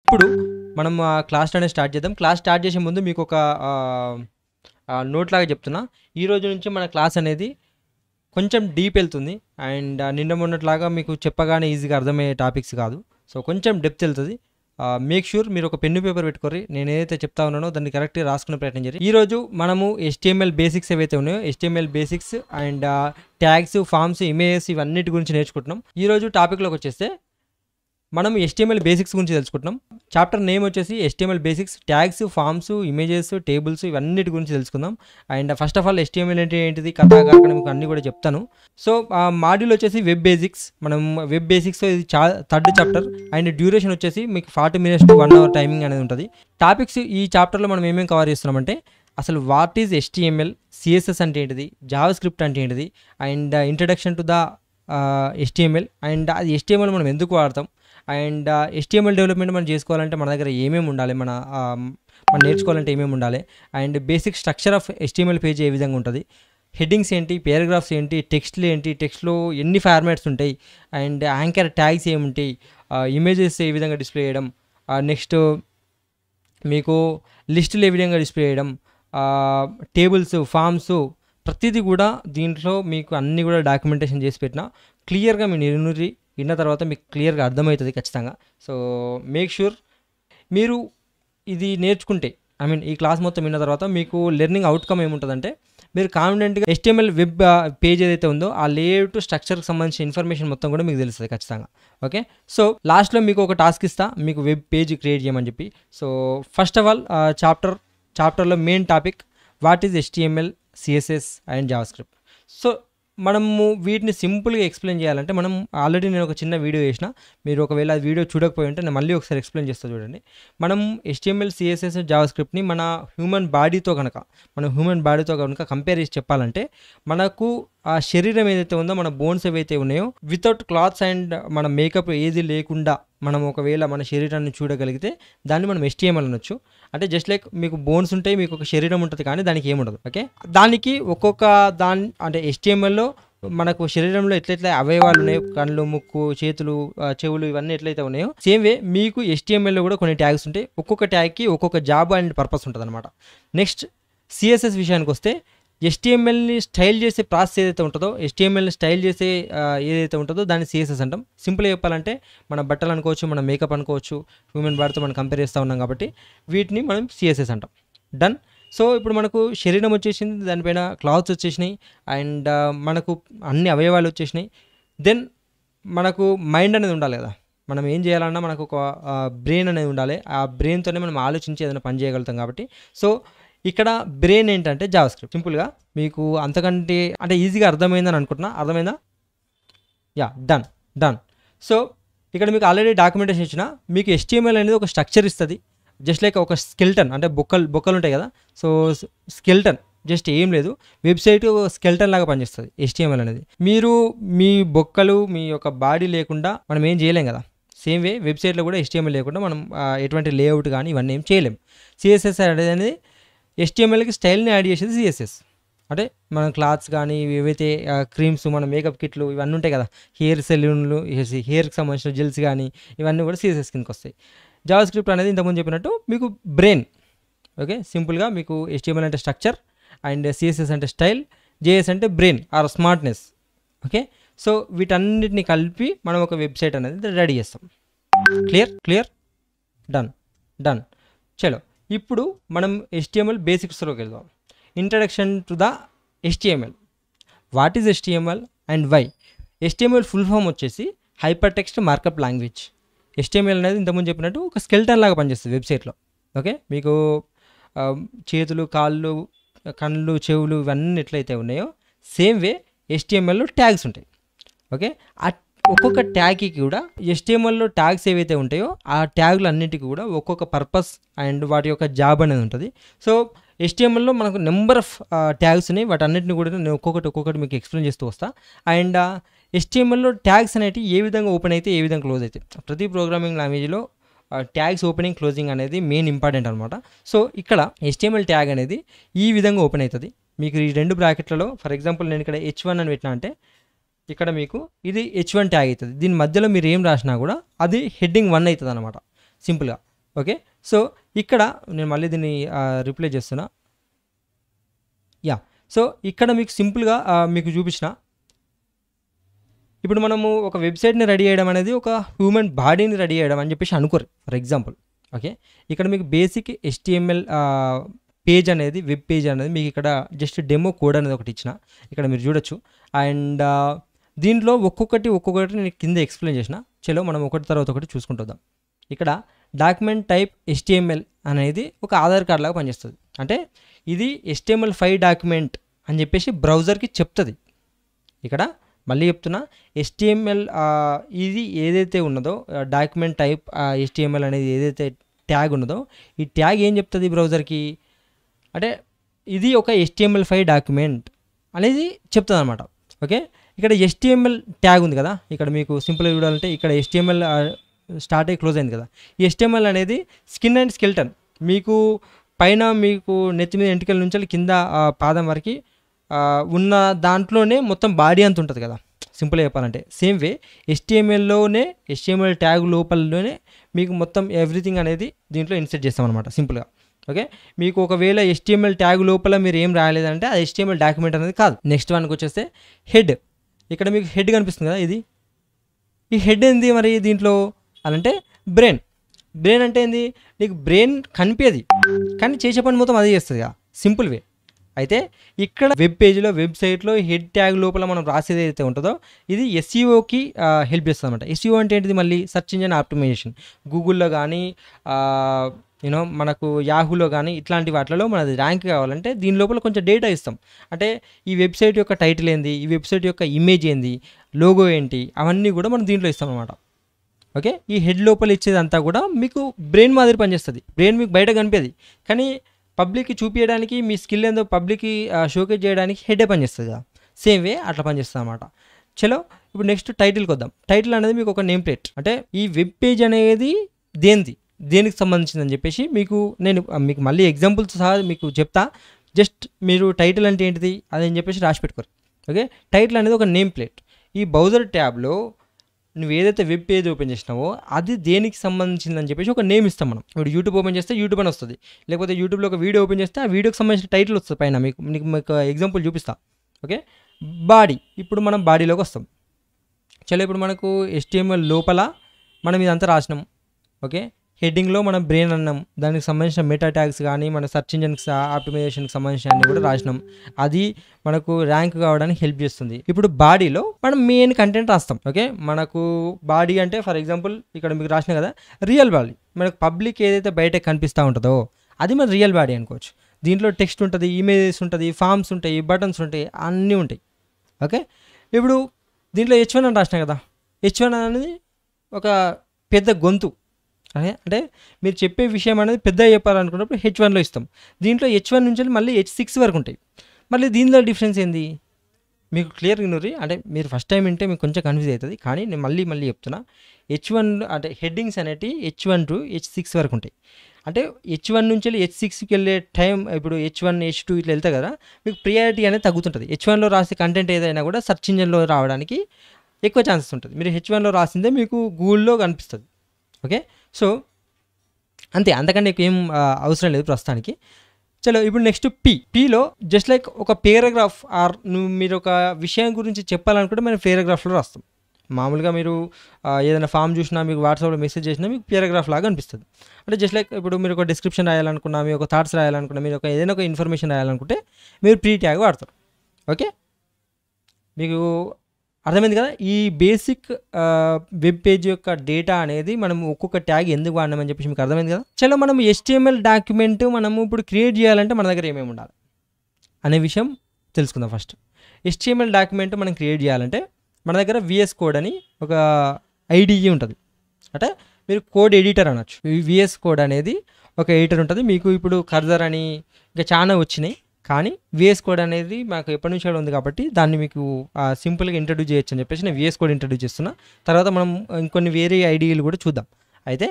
ఇప్పుడు మనం క్లాస్ అనేది స్టార్ట్ చేద్దాం. క్లాస్ స్టార్ట్ చేసే ముందు మీకు ఒక నోట్ లాగా చెప్తున్నా. ఈ రోజు నుంచి మన క్లాస్ అనేది కొంచెం డీప్ వెళ్తుంది. అండ్ నిన్న మొన్నట్లాగా మీకు చెప్పగానే ఈజీగా అర్థమయ్యే టాపిక్స్ కాదు. సో కొంచెం డెప్త్ వెళ్తుంది. మేక్ షూర్ మీరు ఒక పెన్ను పేపర్ పెట్టుకోరి. నేను ఏదైతే చెప్తా ఉన్నానో దాన్ని కరెక్ట్గా రాసుకునే ప్రయత్నం చేయండి. ఈరోజు మనము HTML బేసిక్స్ ఏవైతే ఉన్నాయో HTML basics and tags, forms, images ఇవన్నిటి గురించి నేర్చుకుంటున్నాం. ఈరోజు టాపిక్లోకి వచ్చేస్తే మనం HTML బేసిక్స్ గురించి తెలుసుకుంటున్నాం. చాప్టర్ నేమ్ వచ్చేసి HTML basics, tags, forms, images, tables ఇవన్నిటి గురించి తెలుసుకుందాం. And first of all HTML అంటే ఏంటిది, కథ కాకుండా మీకు అన్నీ కూడా చెప్తాను. సో మాడ్యూల్ వచ్చేసి వెబ్ బేసిక్స్. మనం వెబ్ బేసిక్స్ ఇది థర్డ్ చాప్టర్. అండ్ డ్యూరేషన్ వచ్చేసి మీకు 40 minutes to 1 hour టైమింగ్ అనేది ఉంటుంది. టాపిక్స్ ఈ చాప్టర్లో మనం ఏమేమి కవర్ చేస్తున్నామంటే అసలు వాట్ ఈజ్ HTML, CSS అంటే ఏంటిది, జావా స్క్రిప్ట్ అంటే ఏంటిది, and introduction to the HTML, and అది HTML మనం ఎందుకు వాడతాం, అండ్ HTML డెవలప్మెంట్ మనం చేసుకోవాలంటే మన దగ్గర ఏమేమి ఉండాలి, మనం నేర్చుకోవాలంటే ఏమేమి ఉండాలి, and basic structure of HTML page ఏ విధంగా ఉంటుంది, హెడ్డింగ్స్ ఏంటి, పారాగ్రాఫ్స్ ఏంటి, టెక్స్ట్లు ఏంటి, టెక్స్ట్లో ఎన్ని ఫార్మాట్స్ ఉంటాయి, అండ్ యాంకర్ ట్యాగ్స్ ఏముంటాయి, ఇమేజెస్ ఏ విధంగా డిస్ప్లే చేయడం, నెక్స్ట్ మీకు లిస్టులు ఏ విధంగా డిస్ప్లే చేయడం, టేబుల్స్, ఫామ్స్ ప్రతిదీ కూడా దీంట్లో మీకు అన్నీ కూడా డాక్యుమెంటేషన్ చేసి పెట్టిన క్లియర్గా మీ నిరునూరి విన్న తర్వాత మీకు క్లియర్గా అర్థమవుతుంది ఖచ్చితంగా. సో మేక్ షూర్ మీరు ఇది నేర్చుకుంటే ఈ క్లాస్ మొత్తం విన్న తర్వాత మీకు లెర్నింగ్ అవుట్కమ్ ఏముంటుందంటే మీరు కాన్ఫిడెంట్గా HTML వెబ్ పేజ్ ఏదైతే ఉందో ఆ లేఅవుట్ స్ట్రక్చర్కి సంబంధించిన ఇన్ఫర్మేషన్ మొత్తం కూడా మీకు తెలుస్తుంది ఖచ్చితంగా. ఓకే, సో లాస్ట్లో మీకు ఒక టాస్క్ ఇస్తా, మీకు వెబ్ పేజ్ క్రియేట్ చేయమని చెప్పి. సో ఫస్ట్ ఆఫ్ ఆల్ చాప్టర్లో main topic what is HTML, CSS and Java script. So మనము వీటిని సింపుల్గా ఎక్స్ప్లెయిన్ చేయాలంటే మనం ఆల్రెడీ నేను ఒక చిన్న వీడియో చేసిన, మీరు ఒకవేళ ఆ వీడియో చూడకపోయి ఉంటే నేను మళ్ళీ ఒకసారి ఎక్స్ప్లెయిన్ చేస్తా చూడండి. మనం HTML, CSS, జావా స్క్రిప్ట్ని మన హ్యూమన్ బాడీతో కనుక కంపేర్ చేసి చెప్పాలంటే మనకు ఆ శరీరం ఏదైతే ఉందో, మన బోన్స్ ఏవైతే ఉన్నాయో వితౌట్ క్లాత్స్ అండ్ మన మేకప్ ఏది లేకుండా మనం ఒకవేళ మన శరీరాన్ని చూడగలిగితే దాన్ని మనం HTML అనొచ్చు. అంటే జస్ట్ లైక్ మీకు బోన్స్ ఉంటాయి, మీకు ఒక శరీరం ఉంటుంది, కానీ దానికి ఏముండదు. ఓకే, దానికి ఒక్కొక్క అంటే HTMLలో మనకు శరీరంలో ఎట్లయితే అవయవాలు ఉన్నాయో, కళ్ళు, ముక్కు, చేతులు, చెవులు ఇవన్నీ ఎట్లయితే ఉన్నాయో సేమ్ వే మీకు HTMLలో కూడా కొన్ని ట్యాగ్స్ ఉంటాయి. ఒక్కొక్క ట్యాగ్కి ఒక్కొక్క జాబ్ అండ్ పర్పస్ ఉంటుంది అనమాట. నెక్స్ట్ CSS విషయానికి వస్తే HTMLని స్టైల్ చేసే ప్రాసెస్ ఏదైతే ఉంటుందో, HTMLని స్టైల్ చేసే ఏదైతే ఉంటుందో దాన్ని CSS అంటాం. సింపుల్గా చెప్పాలంటే మన బట్టలు అనుకోవచ్చు, మన మేకప్ అనుకోవచ్చు, హ్యూమన్ బాడీతో మనం కంపేర్ చేస్తూ ఉన్నాం కాబట్టి వీటిని మనం CSS అంటాం. డన్. సో ఇప్పుడు మనకు శరీరం వచ్చేసింది, దానిపైన క్లాత్స్ వచ్చేసినాయి, అండ్ మనకు అన్ని అవయవాలు వచ్చేసినాయి. దెన్ మనకు మైండ్ అనేది ఉండాలి కదా, మనం ఏం చేయాలన్నా మనకు ఒక బ్రెయిన్ అనేది ఉండాలి. ఆ బ్రెయిన్తోనే మనం ఆలోచించి ఏదైనా పని చేయగలుగుతాం కాబట్టి సో ఇక్కడ బ్రెయిన్ ఏంటంటే జావా స్క్రిప్ట్. సింపుల్గా మీకు అంతకంటే అంటే ఈజీగా అర్థమైందని అనుకుంటున్నా. అర్థమైందా? Yeah, done. సో ఇక్కడ మీకు ఆల్రెడీ డాక్యుమెంటేషన్ ఇచ్చిన, మీకు HTML అనేది ఒక స్ట్రక్చర్ ఇస్తుంది. జస్ట్ లైక్ ఒక స్కెల్టన్, అంటే బొక్కలు ఉంటాయి కదా, సో స్కెల్టన్ జస్ట్ ఏం లేదు, వెబ్సైట్ స్కెల్టన్ లాగా పనిచేస్తుంది HTML అనేది. మీరు మీ బొక్కలు, మీ యొక్క బాడీ లేకుండా మనం ఏం చేయలేం కదా. సేమ్ వే వెబ్సైట్లో కూడా HTML లేకుండా మనం ఎటువంటి లేఅవుట్ కానీ ఇవన్నీ ఏం చేయలేం. CSS అనేది HTMLకి స్టైల్ని యాడ్ చేసేది CSS. అంటే మనం క్లాత్స్ కానీ ఏవైతే క్రీమ్స్, మన మేకప్ కిట్లు ఇవన్నీ ఉంటాయి కదా, హెయిర్ సెలూన్లు, హెయిర్కి సంబంధించిన జెల్స్ కానీ ఇవన్నీ కూడా CSS కిందకి వస్తాయి. జావా స్క్రిప్ట్ అనేది ఇంతకుముందు చెప్పినట్టు మీకు బ్రెయిన్. ఓకే, సింపుల్గా మీకు HTML అంటే స్ట్రక్చర్, అండ్ CSS అంటే స్టైల్, JS అంటే brain or smartness. Okay, so వీటన్నిటిని కలిపి మనం ఒక వెబ్సైట్ అనేది రెడీ చేస్తాం. క్లియర్. డన్. చలో ఇప్పుడు మనం HTML బేసిక్స్లోకి వెళ్దాం. Introduction to the HTML. What is HTML and why? HTML full form వచ్చేసి hypertext markup language. HTML అనేది ఇంతకుముందు చెప్పినట్టు ఒక స్కెల్టన్ లాగా పనిచేస్తుంది వెబ్సైట్లో. ఓకే, మీకు చేతులు, కాళ్ళు, కళ్ళు, చెవులు ఇవన్నీ ఎట్లయితే ఉన్నాయో సేమ్ వే HTMLలో ట్యాగ్స్ ఉంటాయి. ఓకే, ఒక్కొక్క ట్యాగ్కి కూడా HTMLలో ట్యాగ్స్ ఏవైతే ఉంటాయో ఆ ట్యాగ్లు అన్నింటికి కూడా ఒక్కొక్క పర్పస్ అండ్ వాటి యొక్క జాబ్ అనేది ఉంటుంది. సో HTMLలో మనకు నెంబర్ ఆఫ్ ట్యాగ్స్ ఉన్నాయి. వాటి అన్నింటిని కూడా నేను ఒక్కొక్కటి మీకు ఎక్స్ప్లెయిన్ చేస్తూ వస్తా. అండ్ HTMLలో ట్యాగ్స్ అనేవి ఏ విధంగా ఓపెన్ అయితే ఏ విధంగా క్లోజ్ అవుతాయి. ప్రతి ప్రోగ్రామింగ్ లాంగ్వేజ్లో ట్యాగ్స్ ఓపెనింగ్, క్లోజింగ్ అనేది మెయిన్ ఇంపార్టెంట్ అనమాట. సో ఇక్కడ HTML ట్యాగ్ అనేది ఈ విధంగా ఓపెన్ అవుతుంది. మీకు ఈ రెండు బ్రాకెట్లలో ఫర్ ఎగ్జాంపుల్ నేను ఇక్కడ H1 అని పెట్టినా అంటే ఇక్కడ మీకు ఇది H1 ట్యాగ్ అవుతుంది. దీని మధ్యలో మీరు ఏం రాసినా కూడా అది హెడ్డింగ్ 1 అవుతుంది అనమాట. సింపుల్గా ఓకే. సో, ఇక్కడ నేను మళ్ళీ దీన్ని రిప్లై చేస్తున్నా. యాహ్! సో, ఇక్కడ మీకు సింపుల్‌గా మీకు చూపించిన ఇప్పుడు మనము ఒక వెబ్‌సైట్‌ని రెడీ చేయడం అనేది ఒక హ్యూమన్ బాడీని రెడీ చేయడం అని చెప్పేసి అనుకోరు. For example okay. ఇక్కడ మీకు బేసిక్ HTML పేజ్ అనేది వెబ్ పేజ్ అనేది మీకు ఇక్కడ జస్ట్ డెమో కోడ్ అనేది ఒకటి ఇచ్చిన. ఇక్కడ మీరు చూడొచ్చు. అండ్ దీంట్లో ఒక్కొక్కటి నేను కింద ఎక్స్‌ప్లెయిన్ చేసిన. చలో మనం ఒకటి తర్వాత ఒకటి చూసుకుంటూ వద్దాం. ఇక్కడ డాక్యుమెంట్ టైప్ HTML అనేది ఒక ఆధార్ కార్డ్ లాగా పనిచేస్తుంది. అంటే ఇది HTML5 డాక్యుమెంట్ అని చెప్పేసి బ్రౌజర్‌కి చెప్తది. ఇక్కడ మళ్ళీ చెప్తున్నా HTML ఇది ఏదైతే ఉన్నదో డాక్యుమెంట్ టైప్ HTML అనేది ఏదైతే ట్యాగ్ ఉన్నదో ఈ ట్యాగ్ ఏం చెప్తుంది బ్రౌజర్‌కి అంటే ఇది ఒక HTML5 డాక్యుమెంట్ అనేది చెప్తుంది అనమాట. ఓకే. ఇక్కడ HTML ట్యాగ్ ఉంది కదా, ఇక్కడ మీకు సింపుల్గా చూడాలంటే ఇక్కడ HTML స్టార్ట్ అయ్యి క్లోజ్ అయింది కదా. ఈ HTML అనేది స్కిన్ అండ్ స్కెల్టన్ మీకు పైన మీకు నెత్తి మీద ఎంటికల నుంచి కింద పాదం వరకు ఉన్న దాంట్లోనే మొత్తం బాడీ అంత ఉంటుంది కదా. సింపుల్గా చెప్పాలంటే సేమ్ వే HTML ట్యాగ్ లోపలలోనే మీకు మొత్తం ఎవ్రీథింగ్ అనేది దీంట్లో ఇన్సర్ట్ చేస్తామన్నమాట సింపుల్గా. ఓకే. మీకు ఒకవేళ HTML ట్యాగ్ లోపల మీరు ఏం రాయలేదంటే అది HTML డాక్యుమెంట్ అనేది కాదు. నెక్స్ట్ వన్కి వచ్చేస్తే హెడ్. ఇక్కడ మీకు హెడ్ కనిపిస్తుంది కదా, ఇది ఈ హెడ్ ఏంది మరి దీంట్లో అనంటే బ్రెయిన్. బ్రెయిన్ అంటే ఏంది, నీకు బ్రెయిన్ కనిపేది కానీ చేసే పని మొత్తం అదే చేస్తుంది కదా, సింపుల్ వే. అయితే ఇక్కడ వెబ్ పేజ్లో వెబ్సైట్లో హెడ్ ట్యాగ్ లోపల మనం రాసేది అయితే ఉంటుందో ఇది SEOకి హెల్ప్ చేస్తుంది అనమాట. SEO అంటే ఏంటిది, మళ్ళీ సెర్చ్ ఇంజిన్ ఆప్టిమైజేషన్. గూగుల్లో కానీ మనకు యాహూలో కానీ ఇట్లాంటి వాటిలో మనది ర్యాంక్ కావాలంటే దీని లోపల కొంచెం డేటా ఇస్తాం. అంటే ఈ వెబ్సైట్ యొక్క టైటిల్ ఏంది, ఈ వెబ్సైట్ యొక్క ఇమేజ్ ఏంది, లోగో ఏంటి, అవన్నీ కూడా మనం దీంట్లో ఇస్తాం అనమాట. ఓకే. ఈ హెడ్ లోపల ఇచ్చేదంతా కూడా మీకు బ్రెయిన్ మాదిరి పనిచేస్తుంది. బ్రెయిన్ మీకు బయట కనిపేది కానీ పబ్లిక్కి చూపించడానికి మీ స్కిల్ ఏందో పబ్లిక్కి షోకేజ్ చేయడానికి హెడే పనిచేస్తుంది కదా, సేమ్ వే అట్లా పనిచేస్తుంది అనమాట. చలో ఇప్పుడు నెక్స్ట్ టైటిల్కి వద్దాం. టైటిల్ అనేది మీకు ఒక నేమ్ ప్లేట్. అంటే ఈ వెబ్ పేజ్ అనేది దేనికి సంబంధించిందని చెప్పేసి నేను మీకు మళ్ళీ ఎగ్జాంపుల్స్ సహా మీకు చెప్తా. జస్ట్ మీరు టైటిల్ అంటే ఏంటిది అదని చెప్పేసి రాసి పెట్టుకోరు. ఓకే. టైటిల్ అనేది ఒక నేమ్ ప్లేట్. ఈ బ్రౌజర్ ట్యాబ్లో నువ్వు ఏదైతే వెబ్ పేజ్ ఓపెన్ చేసినావో అది దేనికి సంబంధించిందని చెప్పేసి ఒక నేమ్ ఇస్తాం మనం. ఇప్పుడు యూట్యూబ్ ఓపెన్ చేస్తే యూట్యూబ్ అని వస్తుంది, లేకపోతే యూట్యూబ్లో ఒక వీడియో ఓపెన్ చేస్తే ఆ వీడియోకి సంబంధించిన టైటిల్ వస్తుంది పైన. మీకు ఎగ్జాంపుల్ చూపిస్తా. ఓకే. బాడీ. ఇప్పుడు మనం బాడీలోకి వస్తాం. చలో ఇప్పుడు మనకు HTML లోపల మనం ఇదంతా రాసినాం. ఓకే. హెడ్డింగ్లో మనం బ్రెయిన్ అన్నాం, దానికి సంబంధించిన మెటా ట్యాగ్స్ కానీ మన సెర్చ్ ఇంజిన్కి ఆప్టిమైజేషన్కి సంబంధించిన అన్ని కూడా రాసినాం. అది మనకు ర్యాంక్ కావడానికి హెల్ప్ చేస్తుంది. ఇప్పుడు బాడీలో మనం మెయిన్ కంటెంట్ రాస్తాం. ఓకే. మనకు బాడీ అంటే ఫర్ ఎగ్జాంపుల్ ఇక్కడ మీకు రాసిన కదా రియల్ బాడీ. మనకు పబ్లిక్ ఏదైతే బయట కనిపిస్తూ ఉంటుందో అది మన రియల్ బాడీ అనుకోవచ్చు. దీంట్లో టెక్స్ట్ ఉంటుంది, ఇమేజెస్ ఉంటుంది, ఫామ్స్ ఉంటాయి, బటన్స్ ఉంటాయి, అన్నీ ఉంటాయి. ఓకే. ఇప్పుడు దీంట్లో H1 అని రాసిన కదా, H1 అనేది ఒక పెద్ద గొంతు. అంటే మీరు చెప్పే విషయం అనేది పెద్ద చెప్పాలనుకున్నప్పుడు H1లో ఇస్తాం. దీంట్లో H1 నుంచి మళ్ళీ H6 వరకు ఉంటాయి. మళ్ళీ దీనిలో డిఫరెన్స్ ఏంది మీకు క్లియర్గా వినూరి. అంటే మీరు ఫస్ట్ టైం వింటే మీకు కొంచెం కన్ఫ్యూజ్ అవుతుంది, కానీ నేను మళ్ళీ చెప్తున్నా. H1 అంటే హెడ్డింగ్స్ అనేవి H1 టు H6 వరకు ఉంటాయి. అంటే H1 నుంచి వెళ్ళి H6కి వెళ్ళే టైం ఇప్పుడు H1 H2 ఇట్లా వెళ్తే కదా మీకు ప్రియారిటీ అనేది తగ్గుతుంటుంది. H1లో రాసే కంటెంట్ ఏదైనా కూడా సెర్చ్ ఇంజిన్లో రావడానికి ఎక్కువ ఛాన్సెస్ ఉంటుంది. మీరు H1లో రాసిందే మీకు గూగుల్లో కనిపిస్తుంది. ఓకే. సో అంతే, అంతకంటే ఎక్కువ ఏం అవసరం లేదు ప్రస్తుతానికి. చలో ఇప్పుడు నెక్స్ట్ పీలో జస్ట్ లైక్ ఒక పేరాగ్రాఫ్ ఆర్ మీరు ఒక విషయం గురించి చెప్పాలనుకుంటే మనం పేరాగ్రాఫ్లో రాస్తాం. మామూలుగా మీరు ఏదైనా ఫామ్ చూసినా మీకు వాట్సాప్లో మెసేజ్ చేసినా మీకు పేరాగ్రాఫ్ లాగా అనిపిస్తుంది. అంటే జస్ట్ లైక్ ఇప్పుడు మీరు ఒక డిస్క్రిప్షన్ రాయాలనుకున్నా, మీరు ఒక థాట్స్ రాయాలనుకున్నా, మీరు ఏదైనా ఒక ఇన్ఫర్మేషన్ రాయాలనుకుంటే మీరు ప్రీ ట్యాగ్ వాడతారు. ఓకే. మీకు అర్థమైంది కదా. ఈ బేసిక్ వెబ్ పేజ్ యొక్క డేటా అనేది మనం ఒక్కొక్క ట్యాగ్ ఎందుకు వాడినామని చెప్పేసి మీకు అర్థమైంది కదా. చలో మనం HTML డాక్యుమెంట్ మనము ఇప్పుడు క్రియేట్ చేయాలంటే మన దగ్గర ఏమేమి ఉండాలి అనే విషయం తెలుసుకుందాం. ఫస్ట్ HTML డాక్యుమెంట్ మనం క్రియేట్ చేయాలంటే మన దగ్గర VS కోడ్ అని ఒక IDE ఉంటుంది. అంటే మీరు కోడ్ ఎడిటర్ అనొచ్చు. VS కోడ్ అనేది ఒక ఎడిటర్ ఉంటుంది. మీకు ఇప్పుడు కర్సర్ అని ఇంకా చాలా వచ్చినాయి, కానీ VS కోడ్ అనేది మాకు ఎప్పటి నుంచి ఉంది కాబట్టి దాన్ని మీకు సింపుల్గా ఇంట్రడ్యూస్ చేయొచ్చు అని చెప్పేసి నేను VS కోడ్ ఇంట్రడ్యూస్ చేస్తున్నా. తర్వాత మనం ఇంకొన్ని వేరే ఐడియాలు కూడా చూద్దాం. అయితే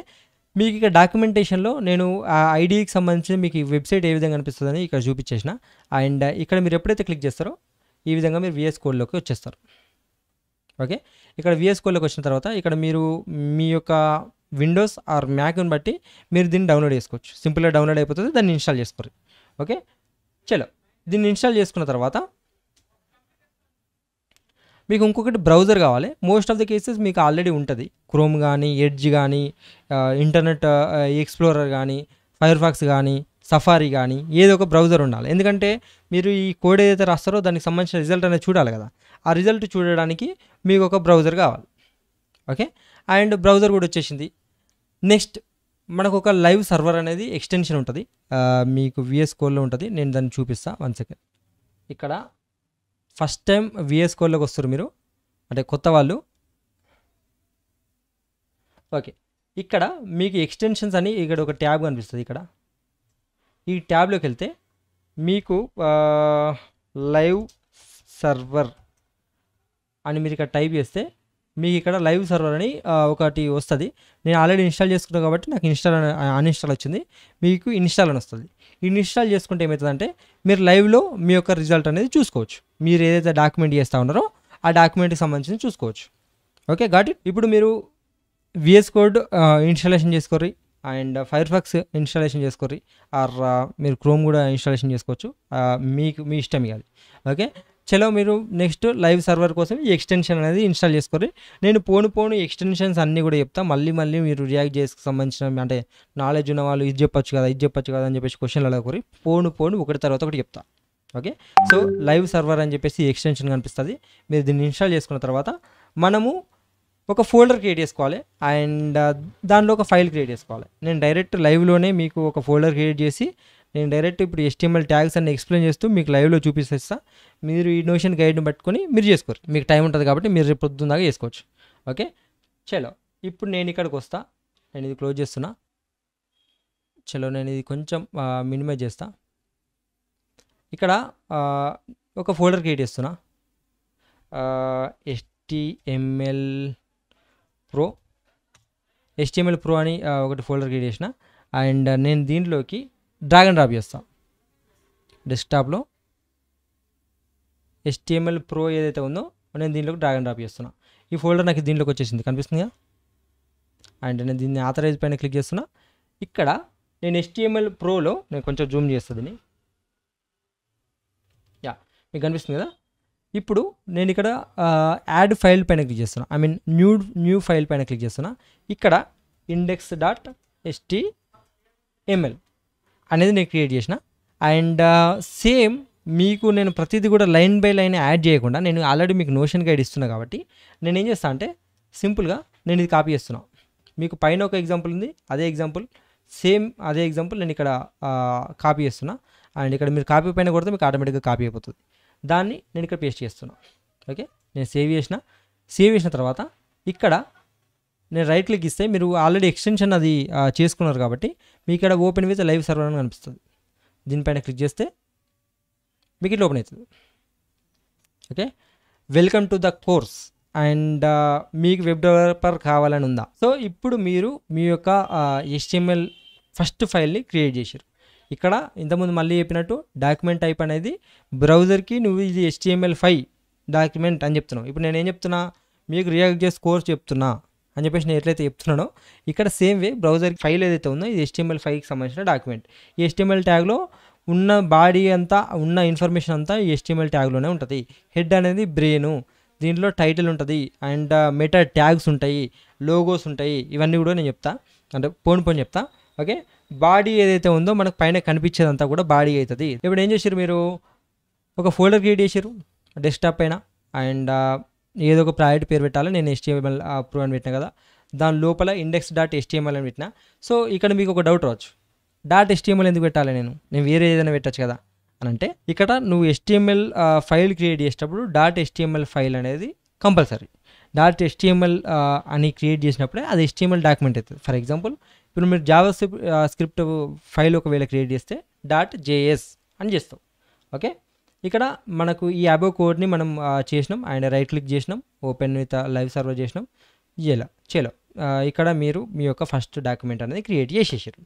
మీకు ఇక్కడ డాక్యుమెంటేషన్లో నేను ఆ ఐడికి సంబంధించి మీకు ఈ వెబ్సైట్ ఏ విధంగా అనిపిస్తుందని ఇక్కడ చూపించేసిన. అండ్ ఇక్కడ మీరు ఎప్పుడైతే క్లిక్ చేస్తారో ఈ విధంగా మీరు VS కోడ్లోకి వచ్చేస్తారు. ఓకే. ఇక్కడ VS కోడ్లోకి వచ్చిన తర్వాత ఇక్కడ మీరు మీ యొక్క విండోస్ ఆర్ మ్యాక్ని బట్టి మీరు దీన్ని డౌన్లోడ్ చేసుకోవచ్చు. సింపుల్గా డౌన్లోడ్ అయిపోతుంది, దాన్ని ఇన్స్టాల్ చేసుకోరు. ఓకే, చలో దీన్ని ఇన్స్టాల్ చేసుకున్న తర్వాత మీకు ఇంకొకటి బ్రౌజర్ కావాలి. మోస్ట్ ఆఫ్ ద కేసెస్ మీకు ఆల్రెడీ ఉంటుంది. క్రోమ్ కానీ, ఎడ్జ్ కానీ, ఇంటర్నెట్ ఎక్స్ప్లోరర్ కానీ, ఫైర్ ఫాక్స్ కానీ, సఫారీ కానీ ఏదో ఒక బ్రౌజర్ ఉండాలి. ఎందుకంటే మీరు ఈ కోడ్ ఏదైతే రాస్తారో దానికి సంబంధించిన రిజల్ట్ అనేది చూడాలి కదా. ఆ రిజల్ట్ చూడడానికి మీకు ఒక బ్రౌజర్ కావాలి. ఓకే, అండ్ బ్రౌజర్ కూడా వచ్చేసింది. నెక్స్ట్ మనకు ఒక లైవ్ సర్వర్ అనేది ఎక్స్టెన్షన్ ఉంటుంది, మీకు VS Codeలో ఉంటుంది. నేను దాన్ని చూపిస్తాను, 1 సెకండ్. ఇక్కడ ఫస్ట్ టైం VS Codeలోకి వస్తారు మీరు, అంటే కొత్త వాళ్ళు. ఓకే, ఇక్కడ మీకు ఎక్స్టెన్షన్స్ అని ఇక్కడ ఒక ట్యాబ్ కనిపిస్తుంది. ఇక్కడ ఈ ట్యాబ్లోకి వెళ్తే మీకు లైవ్ సర్వర్ అని మీరు ఇక్కడ టైప్ చేస్తే మీకు ఇక్కడ లైవ్ సర్వర్ అని ఒకటి వస్తుంది. నేను ఆల్రెడీ ఇన్స్టాల్ చేసుకున్నాను కాబట్టి నాకు అన్ఇన్స్టాల్ వచ్చింది. మీకు ఇన్స్టాల్ అని వస్తుంది. ఇన్స్టాల్ చేసుకుంటే ఏమవుతుందంటే మీరు లైవ్లో మీ యొక్క రిజల్ట్ అనేది చూసుకోవచ్చు. మీరు ఏదైతే డాక్యుమెంట్ చేస్తూ ఉన్నారో ఆ డాక్యుమెంట్కి సంబంధించి చూసుకోవచ్చు. Okay, got it. ఇప్పుడు మీరు VS Code ఇన్స్టాలేషన్ చేసుకోర్రి, అండ్ ఫైర్ ఫాక్స్ ఇన్స్టాలేషన్ చేసుకోర్రి, ఆర్ మీరు క్రోమ్ కూడా ఇన్స్టాలేషన్ చేసుకోవచ్చు. మీ ఇష్టం ఇవ్వాలి. ఓకే, చలో మీరు నెక్స్ట్ లైవ్ సర్వర్ కోసం ఈ ఎక్స్టెన్షన్ అనేది ఇన్స్టాల్ చేసుకోర్రి. నేను పోను ఎక్స్టెన్షన్స్ అన్నీ కూడా చెప్తా. మళ్ళీ మీరు రియాక్ట్ చేసి సంబంధించిన అంటే నాలెడ్జ్ ఉన్న వాళ్ళు ఇది చెప్పొచ్చు కదా అని చెప్పేసి క్వశ్చన్లు అడగకూరి. పోను ఒకటి తర్వాత ఒకటి చెప్తా. ఓకే, సో లైవ్ సర్వర్ అని చెప్పేసి ఎక్స్టెన్షన్ కనిపిస్తుంది. మీరు దీన్ని ఇన్స్టాల్ చేసుకున్న తర్వాత మనము ఒక ఫోల్డర్ క్రియేట్ చేసుకోవాలి, అండ్ దానిలో ఒక ఫైల్ క్రియేట్ చేసుకోవాలి. నేను డైరెక్ట్ లైవ్లోనే మీకు ఒక ఫోల్డర్ క్రియేట్ చేసి నేను డైరెక్ట్ ఇప్పుడు HTML ట్యాగ్స్ అన్ని ఎక్స్ప్లెయిన్ చేస్తూ మీకు లైవ్లో చూపిస్తా. మీరు ఈ నోషన్ గైడ్ని పట్టుకొని మీరు చేసుకోరు. మీకు టైం ఉంటుంది కాబట్టి మీరు రేపు పొద్దున్న దాకా చేసుకోవచ్చు. ఓకే, చలో ఇప్పుడు నేను ఇక్కడికి వస్తా. నేను ఇది క్లోజ్ చేస్తున్నా. చలో నేను ఇది కొంచెం మినిమైజ్ చేస్తా. ఇక్కడ ఒక ఫోల్డర్ క్రియేట్ చేస్తున్నా, HTML Pro అని ఒకటి ఫోల్డర్ క్రియేట్ చేసిన. అండ్ నేను దీంట్లోకి డ్రాగ్ అండ్ డ్రాప్ చేస్తాను. డెస్క్టాప్లో HTML Pro ఏదైతే ఉందో నేను దీంట్లోకి డ్రాగ్ అండ్ డ్రాప్ చేస్తున్నా. ఈ ఫోల్డర్ నాకు దీంట్లోకి వచ్చేసింది, కనిపిస్తుంది కదా. అండ్ నేను దీన్ని ఆథరైజ్ పైన క్లిక్ చేస్తున్నా. ఇక్కడ నేను HTML Proలో నేను కొంచెం జూమ్ చేస్తుంది, మీకు కనిపిస్తుంది కదా. ఇప్పుడు నేను ఇక్కడ యాడ్ ఫైల్ పైన క్లిక్ చేస్తున్నా, ఐ మీన్ న్యూ ఫైల్ పైన క్లిక్ చేస్తున్నా. ఇక్కడ index.html అనేది నేను క్రియేట్ చేసిన. అండ్ సేమ్ మీకు నేను ప్రతిదీ కూడా లైన్ బై లైన్ యాడ్ చేయకుండా నేను ఆల్రెడీ మీకు నోషన్ గైడ్ ఇస్తున్నా కాబట్టి నేను ఏం చేస్తాను అంటే సింపుల్గా నేను ఇది కాపీ చేస్తున్నా. మీకు పైన ఒక ఎగ్జాంపుల్ ఉంది, అదే ఎగ్జాంపుల్ నేను ఇక్కడ కాపీ చేస్తున్నా. అండ్ ఇక్కడ మీరు కాపీ పైన కొడితే మీకు ఆటోమేటిక్గా కాపీ అయిపోతుంది. దాన్ని నేను ఇక్కడ పేస్ట్ చేస్తున్నా. ఓకే, నేను సేవ్ చేసిన తర్వాత ఇక్కడ నేను రైట్ క్లిక్ ఇస్తే మీరు ఆల్రెడీ ఎక్స్టెన్షన్ అది చేసుకున్నారు కాబట్టి మీకు ఇక్కడ ఓపెన్ విత్ లైవ్ సర్వర్ అని కనిపిస్తుంది. దీనిపైన క్లిక్ చేస్తే మీకు ఇట్లా ఓపెన్ అవుతుంది. Okay, welcome to the course. And మీకు వెబ్ డెవలపర్ కావాలని ఉందా? సో ఇప్పుడు మీరు మీ యొక్క HTML ఫస్ట్ ఫైల్ని క్రియేట్ చేశారు. ఇక్కడ ఇంతకుముందు మళ్ళీ చెప్పినట్టు డాక్యుమెంట్ టైప్ అనేది బ్రౌజర్కి నువ్వు ఇది HTML5 డాక్యుమెంట్ అని చెప్తున్నావు. ఇప్పుడు నేను ఏం చెప్తున్నా, మీకు రియాక్ట్ చేసి కోర్స్ చెప్తున్నా అని చెప్పేసి నేను ఎట్లయితే చెప్తున్నానో ఇక్కడ సేమ్ వే బ్రౌజర్ ఫైల్ ఏదైతే ఉందో ఇది HTML5కి సంబంధించిన డాక్యుమెంట్. ఈ HTML ట్యాగ్లో ఉన్న బాడీ అంతా ఉన్న ఇన్ఫర్మేషన్ అంతా ఈ HTML ట్యాగ్లోనే ఉంటుంది. హెడ్ అనేది బ్రెయిన్, దీంట్లో టైటిల్ ఉంటుంది, అండ్ మెటా ట్యాగ్స్ ఉంటాయి, లోగోస్ ఉంటాయి. ఇవన్నీ కూడా నేను చెప్తా, అంటే పోను చెప్తా. ఓకే, బాడీ ఏదైతే ఉందో మనకు పైన కనిపించేదంతా కూడా బాడీ అవుతుంది. ఇప్పుడు ఏం చేశారు, మీరు ఒక ఫోల్డర్ క్రియేట్ చేశారు డెస్క్టాప్ పైన. అండ్ ఏదో ఒక ప్రాజెక్ట్ పేరు పెట్టాలి. నేను HTML Pro అని పెట్టినా కదా, దాని లోపల index.html అని పెట్టినా. సో ఇక్కడ మీకు ఒక డౌట్ రావచ్చు, .html ఎందుకు పెట్టాలి, నేను వేరే ఏదైనా పెట్టచ్చు కదా అని. అంటే ఇక్కడ నువ్వు HTML ఫైల్ క్రియేట్ చేసేటప్పుడు .html ఫైల్ అనేది కంపల్సరీ. .html అని క్రియేట్ చేసినప్పుడే అది HTML డాక్యుమెంట్ అవుతుంది. ఫర్ ఎగ్జాంపుల్ ఇప్పుడు మీరు జావా స్క్రిప్ట్ ఫైల్ ఒకవేళ క్రియేట్ చేస్తే .js అని చేస్తాం. ఓకే, ఇక్కడ మనకు ఈ అబోవ్ కోడ్ని మనం చేసినాం. అండ్ రైట్ క్లిక్ చేసినాం, ఓపెన్ విత్ లైవ్ సర్వర్ చేసినాం. చలో ఇక్కడ మీరు మీ యొక్క ఫస్ట్ డాక్యుమెంట్ అనేది క్రియేట్ చేసేసారు.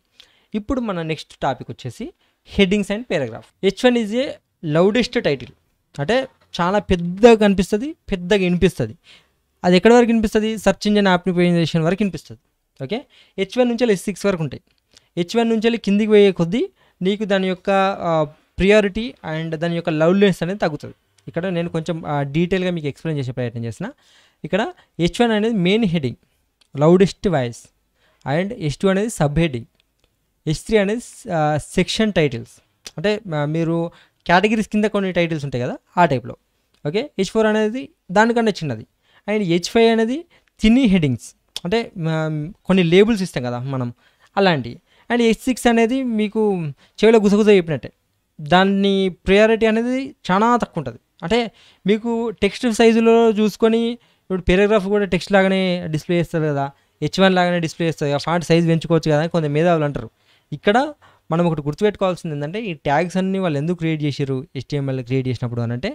ఇప్పుడు మన నెక్స్ట్ టాపిక్ వచ్చేసి headings and paragraph. H1 is a loudest title, అంటే చాలా పెద్దగా కనిపిస్తుంది, పెద్దగా వినిపిస్తుంది. అది ఎక్కడి వరకు వినిపిస్తుంది, సెర్చ్ ఇంజిన్ ఆప్టిమైజేషన్ వరకు వినిపిస్తుంది. ఓకే. H1 నుంచి H6 వరకు ఉంటాయి. H1 నుంచి కిందికి పోయే కొద్దీ నీకు దాని యొక్క ప్రియారిటీ అండ్ దాని యొక్క లవ్లీనెస్ అనేది తగ్గుతుంది. ఇక్కడ నేను కొంచెం డీటెయిల్గా మీకు ఎక్స్ప్లెయిన్ చేసే ప్రయత్నం చేసిన. ఇక్కడ H1 అనేది main heading, loudest voice, and H2 అనేది సబ్ హెడింగ్, H3 అనేది సెక్షన్ టైటిల్స్, అంటే మీరు కేటగిరీస్ కింద కొన్ని టైటిల్స్ ఉంటాయి కదా ఆ టైప్లో. ఓకే. H4 అనేది దానికన్నా చిన్నది, అండ్ H5 అనేది తిని హెడింగ్స్, అంటే కొన్ని లేబుల్స్ ఇస్తాం కదా మనం అలాంటివి. అండ్ H6 అనేది మీకు చెవిలో గుసగుస చెప్పినట్టే, దాన్ని ప్రియారిటీ అనేది చాలా తక్కువ ఉంటుంది. అంటే మీకు టెక్స్ట్ సైజులో చూసుకొని ఇప్పుడు పారాగ్రాఫ్ కూడా టెక్స్ట్ లాగానే డిస్ప్లే చేస్తారు కదా, H1 లాగానే డిస్ప్లే చేస్తుంది కదా, ఫాంట్ సైజ్ పెంచుకోవచ్చు కదా అని కొంత మేధావులు అంటారు. ఇక్కడ మనం ఒకటి గుర్తుపెట్టుకోవాల్సింది ఏంటంటే ఈ ట్యాగ్స్ అన్నీ వాళ్ళు ఎందుకు క్రియేట్ చేశారు HTML క్రియేట్ చేసినప్పుడు అని అంటే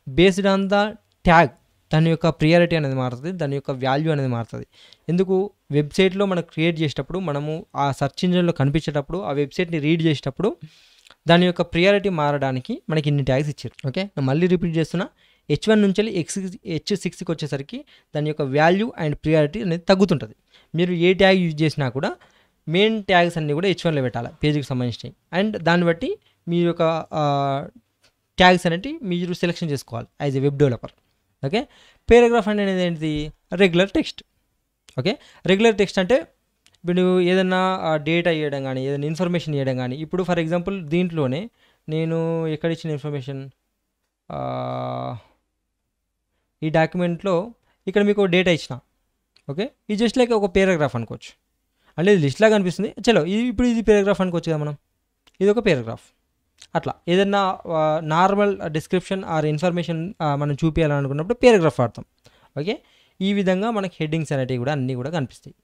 బేస్డ్ ఆన్ ద ట్యాగ్ దాని యొక్క ప్రియారిటీ అనేది మారుతుంది, దాని యొక్క వాల్యూ అనేది మారుతుంది. ఎందుకు వెబ్సైట్లో మనం క్రియేట్ చేసేటప్పుడు మనము ఆ సెర్చ్ ఇంజిన్లో కనిపించేటప్పుడు ఆ వెబ్సైట్ని రీడ్ చేసేటప్పుడు దాని యొక్క ప్రియారిటీ మారడానికి మనకి ఇన్ని ట్యాగ్స్ ఇచ్చారు. ఓకే. నేను మళ్ళీ రిపీట్ చేస్తున్నా, H1 నుంచి H6కి వచ్చేసరికి దాని యొక్క వాల్యూ అండ్ ప్రియారిటీ అనేది తగ్గుతుంటుంది. మీరు ఏ ట్యాగ్ యూజ్ చేసినా కూడా మెయిన్ ట్యాగ్స్ అన్నీ కూడా H1లో పెట్టాలి పేజీకి సంబంధించినవి, అండ్ దాన్ని బట్టి మీ యొక్క ట్యాగ్స్ అనేవి మీరు సెలెక్షన్ చేసుకోవాలి as a web developer. Okay. Paragraph అనేది ఏంటిది? Regular text. Okay. Regular text అంటే ఇప్పుడు ఏదైనా డేటా ఇవ్వడం కానీ ఏదైనా ఇన్ఫర్మేషన్ ఇవ్వడం కానీ, ఇప్పుడు ఫర్ ఎగ్జాంపుల్ దీంట్లోనే నేను ఎక్కడ ఇచ్చిన ఇన్ఫర్మేషన్, ఈ డాక్యుమెంట్లో ఇక్కడ మీకు డేటా ఇచ్చిన. ఓకే. ఇది జస్ట్ లైక్ ఒక పారాగ్రాఫ్ అనుకోవచ్చు, అంటే ఇది లిస్ట్ లాగా అనిపిస్తుంది. చలో ఇప్పుడు ఇది పారాగ్రాఫ్ అనుకోవచ్చు కదా మనం, ఇది ఒక పారాగ్రాఫ్. అట్లా ఏదన్నా నార్మల్ డిస్క్రిప్షన్ ఆర్ ఇన్ఫర్మేషన్ మనం చూపించాలనుకున్నప్పుడు పారాగ్రాఫ్ వాడతాం. ఓకే. ఈ విధంగా మనకి హెడ్డింగ్స్ అనేటివి కూడా అన్నీ కూడా కనిపిస్తాయి.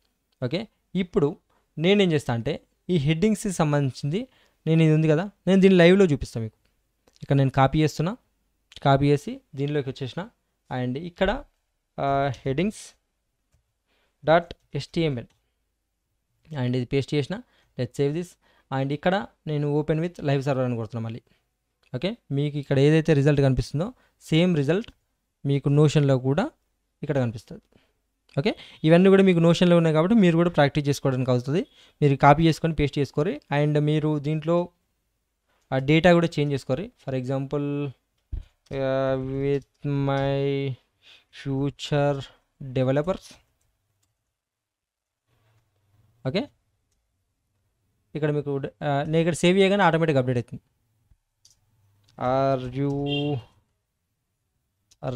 ఓకే. ఇప్పుడు నేనేం చేస్తాను అంటే ఈ హెడ్డింగ్స్కి సంబంధించింది నేను ఇది ఉంది కదా, నేను దీన్ని లైవ్లో చూపిస్తాను మీకు. ఇక్కడ నేను కాపీ చేస్తున్నా, కాపీ చేసి దీనిలోకి వచ్చేసిన, అండ్ ఇక్కడ హెడ్డింగ్స్ .html అండ్ ఇది పేస్ట్ చేసిన. Let's save this. అండ్ ఇక్కడ నేను ఓపెన్ విత్ లైవ్ సర్వర్ అని కొడుతున్నాను మళ్ళీ. ఓకే. మీకు ఇక్కడ ఏదైతే రిజల్ట్ కనిపిస్తుందో సేమ్ రిజల్ట్ మీకు నోషన్లో కూడా ఇక్కడ కనిపిస్తుంది. ఓకే. ఇవన్నీ కూడా మీకు నోషన్లో ఉన్నాయి కాబట్టి మీరు కూడా ప్రాక్టీస్ చేసుకోవడానికి అవుతుంది. మీరు కాపీ చేసుకొని పేస్ట్ చేసుకోరు, అండ్ మీరు దీంట్లో ఆ డేటా కూడా చేంజ్ చేసుకోరు. For example with my future developers. Okay. ఇక్కడ మీకు నేను ఇక్కడ సేవ్ చేయగానే ఆటోమేటిక్గా అప్డేట్ అవుతుంది. Are you